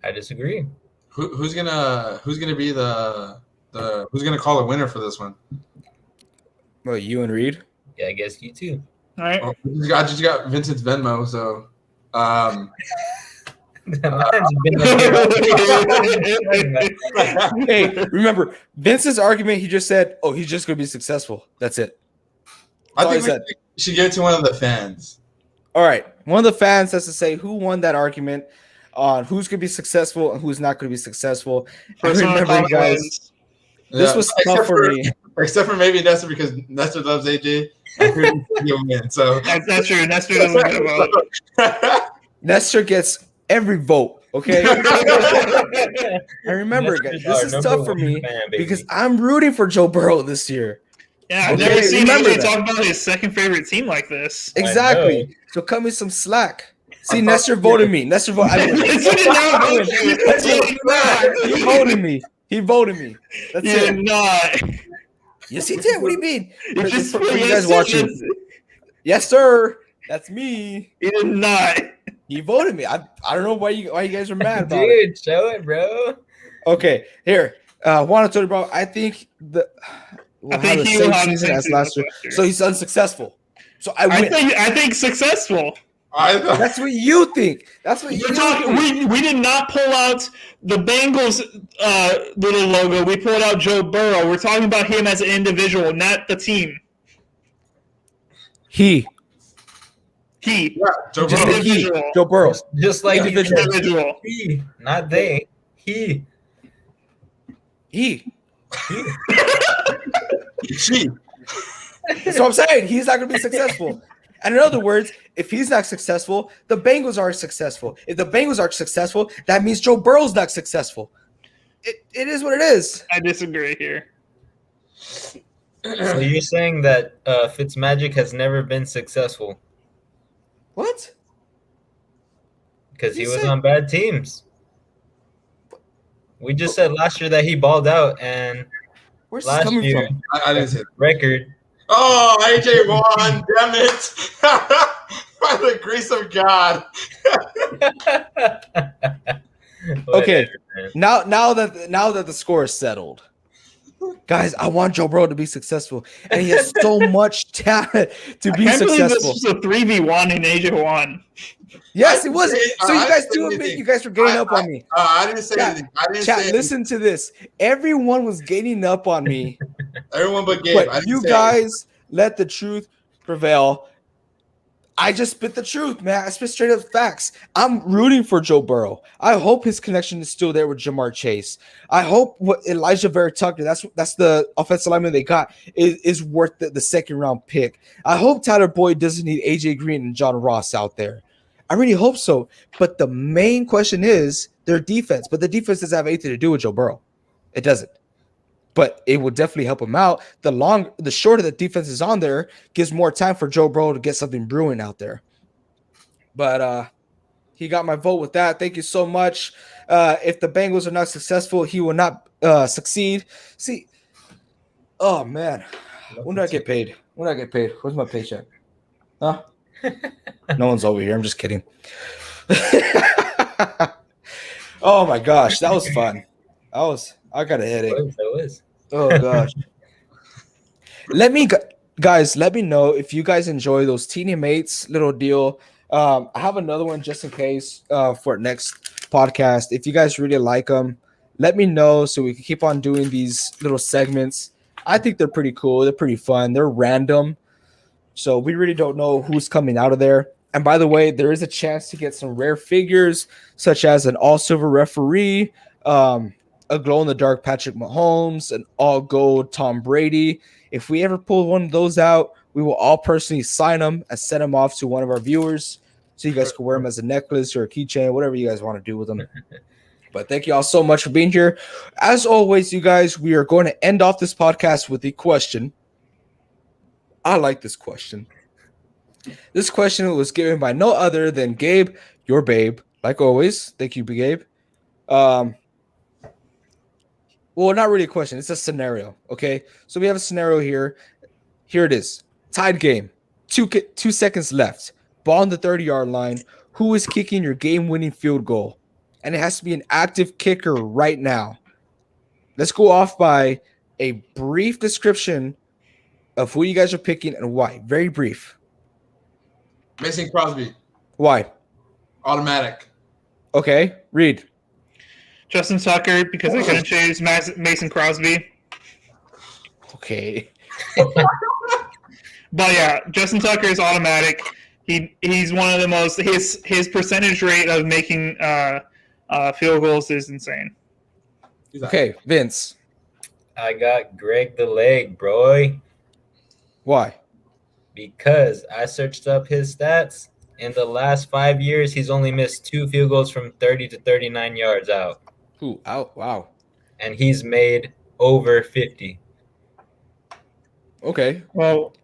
S4: I disagree.
S3: Who's gonna be the who's gonna call a winner for this one?
S1: Well, you and Reed.
S4: Yeah, I guess you too.
S2: All right.
S3: Oh, I just got Vincent's Venmo, so
S1: Hey, remember Vince's argument? He just said, "Oh, he's just going to be successful." That's it.
S3: I
S1: all
S3: think
S1: he
S3: we should give it to one of the fans.
S1: All right, one of the fans has to say who won that argument on who's going to be successful and who's not going to be successful. And remember, you guys, this was tough for me.
S3: Except for maybe Nestor, because Nestor loves AJ. He'll win. So
S2: that's true. Nestor doesn't get a vote.
S1: Nestor gets every vote. Okay. And remember, guys, this is tough for me because I'm rooting for Joe Burrow this year.
S2: Yeah, I've never seen anybody talk about his second favorite team like this.
S1: Exactly. So cut me some slack. See, Nestor voted me. Nestor voted. He voted me. He voted me. That's
S2: You
S1: it.
S2: did not.
S1: Yes, he did. What do you mean?
S2: It's just
S1: For you guys watching. Yes, sir. That's me.
S2: He did not.
S1: He voted me. I don't know why you guys are mad about it.
S4: Dude, show it, bro.
S1: Okay, here. Juan Antonio, bro. I think we'll have the same season as last year. So he's unsuccessful. So I win.
S2: I think successful.
S1: That's what you think. That's what you're
S2: talking. We did not pull out the Bengals little logo. We pulled out Joe Burrow. We're talking about him as an individual, not the team.
S1: He.
S3: Yeah, Joe
S1: Just
S3: Burrow.
S1: Joe Burrow.
S4: Just like
S2: Individual.
S4: he, not they. He.
S1: He.
S3: She.
S1: That's what I'm saying. He's not going to be successful. And in other words, if he's not successful, the Bengals are successful. If the Bengals are successful, that means Joe Burrow's not successful. It is what it is.
S2: I disagree here.
S4: So you're saying that Fitzmagic has never been successful
S1: What?
S4: because he
S1: You
S4: was
S1: said-
S4: on bad teams. We just said last year that he balled out, and
S1: Where's this
S4: last
S1: coming
S4: year
S1: from?
S3: I didn't say that.
S4: record.
S3: Oh, AJ won. Damn it. By the grace of God.
S1: Okay.
S4: Whatever, man.
S1: Now that the score is settled, guys, I want Joe Burrow to be successful, and he has so much talent to be
S2: I can't believe
S1: successful.
S2: this was a 3v1 and AJ won.
S1: Yes, it was. So you
S3: I
S1: guys
S3: didn't
S1: do
S3: say
S1: admit
S3: anything.
S1: you guys were getting up on me.
S3: I didn't say
S1: Chat,
S3: anything. I didn't
S1: Chat,
S3: say
S1: listen to this. Everyone was getting up on me,
S3: anything. Everyone but Gabe. I
S1: but
S3: didn't
S1: you
S3: say
S1: guys let the truth prevail. I just spit the truth, man. I spit straight up facts. I'm rooting for Joe Burrow. I hope his connection is still there with Jamar Chase. I hope what Elijah Vera Tucker, that's the offensive lineman they got, is worth the second round pick. I hope Tyler Boyd doesn't need AJ Green and John Ross out there. I really hope so. But the main question is their defense. But the defense doesn't have anything to do with Joe Burrow. It doesn't. but it will definitely help him out. The shorter the defense is on there, gives more time for Joe Burrow to get something brewing out there. But he got my vote with that. Thank you so much. If the Bengals are not successful, he will not succeed. See, oh man, when do I get paid? When do I get paid? Where's my paycheck? Huh? No one's over here. I'm just kidding. Oh my gosh, that was fun. I got a headache.
S4: That was.
S1: Oh gosh. Guys, let me know if you guys enjoy those teeny mates little deal. I have another one just in case for next podcast. If you guys really like them, let me know so we can keep on doing these little segments. I think they're pretty cool. They're pretty fun. They're random. So we really don't know who's coming out of there. And by the way, there is a chance to get some rare figures, such as an all-silver referee, a glow-in-the-dark Patrick Mahomes, an all-gold Tom Brady. If we ever pull one of those out, we will all personally sign them and send them off to one of our viewers so you guys can wear them as a necklace or a keychain, whatever you guys want to do with them. But thank you all so much for being here. As always, you guys, we are going to end off this podcast with a question. I like this question. This question was given by no other than Gabe, your babe. Like always, thank you, Gabe. Well, not really a question. It's a scenario, okay? So we have a scenario here. Here it is. Tied game. 2 seconds left. Ball on the 30-yard line. Who is kicking your game-winning field goal? And it has to be an active kicker right now. Let's go off by a brief description of who you guys are picking and why. Very brief.
S3: Mason Crosby,
S1: Why?
S3: automatic.
S1: Okay, Reed.
S2: Justin Tucker, because I couldn't choose Mason Crosby.
S1: Okay.
S2: But yeah, Justin Tucker is automatic. He's one of the most his percentage rate of making field goals is insane.
S1: Okay, Vince.
S4: I got Greg the Leg, bro.
S1: Why?
S4: Because I searched up his stats. In the last 5 years, he's only missed 2 field goals from 30 to 39 yards out.
S1: Ooh, out. Wow.
S4: And he's made over 50.
S1: Okay.
S2: Well,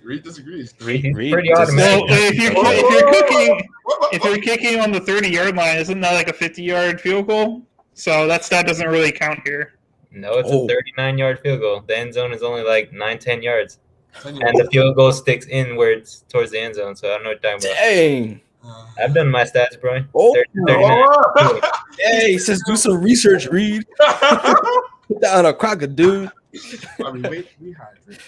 S3: Reed disagrees.
S4: He's
S1: Reed
S4: pretty
S1: just-
S4: automatic.
S2: well, if you're kicking on the 30-yard line, isn't that like a 50-yard field goal? So that stat doesn't really count here.
S4: No, it's
S1: Oh.
S4: a 39-yard field goal. The end zone is only like 9-10 yards. And the field goal sticks inwards towards the end zone, so I don't know what you're talking about.
S1: Dang.
S4: I've done my stats, bro.
S1: Oh,
S4: 39.
S1: Hey, he says do some research, Reed. Put that on a cracker, dude.
S3: I mean, we had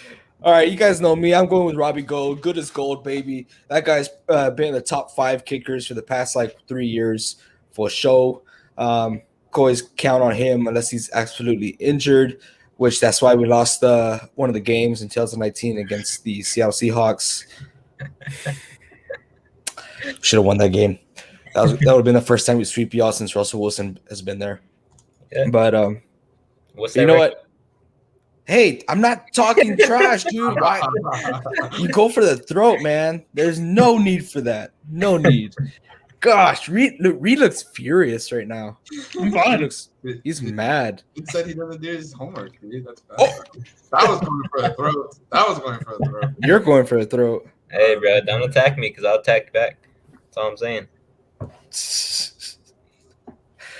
S1: All right, you guys know me. I'm going with Robbie Gold. Good as gold, baby. That guy's been in the top 5 kickers for the past 3 years for show. Always count on him unless he's absolutely injured, which that's why we lost one of the games in 2019 against the Seattle Seahawks. Should have won that game. That would have been the first time we sweep y'all since Russell Wilson has been there.
S4: Yeah.
S1: But
S4: What's that
S1: you know
S4: record?
S1: what? Hey, I'm not talking trash, dude. You go for the throat, man. There's no need for that. No need. Gosh, Reed looks furious right now.
S2: I'm
S1: He
S2: fine.
S1: looks, he's mad.
S3: He said he doesn't do his homework. Dude. That's bad.
S1: Oh.
S3: That was going for a throat. That was going for a throat.
S1: You're going for a throat.
S4: Hey, bro, don't attack me because I'll attack back. That's all I'm saying.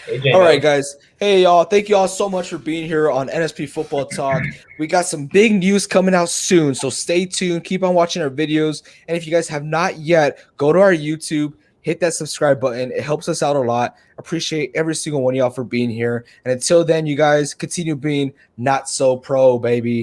S4: AJ
S1: All right,
S4: knows.
S1: guys. Hey, y'all. Thank you all so much for being here on NSP Football Talk. We got some big news coming out soon, so stay tuned. Keep on watching our videos. And if you guys have not yet, go to our YouTube, hit that subscribe button. It helps us out a lot. Appreciate every single one of y'all for being here. And until then, you guys continue being not so pro, baby.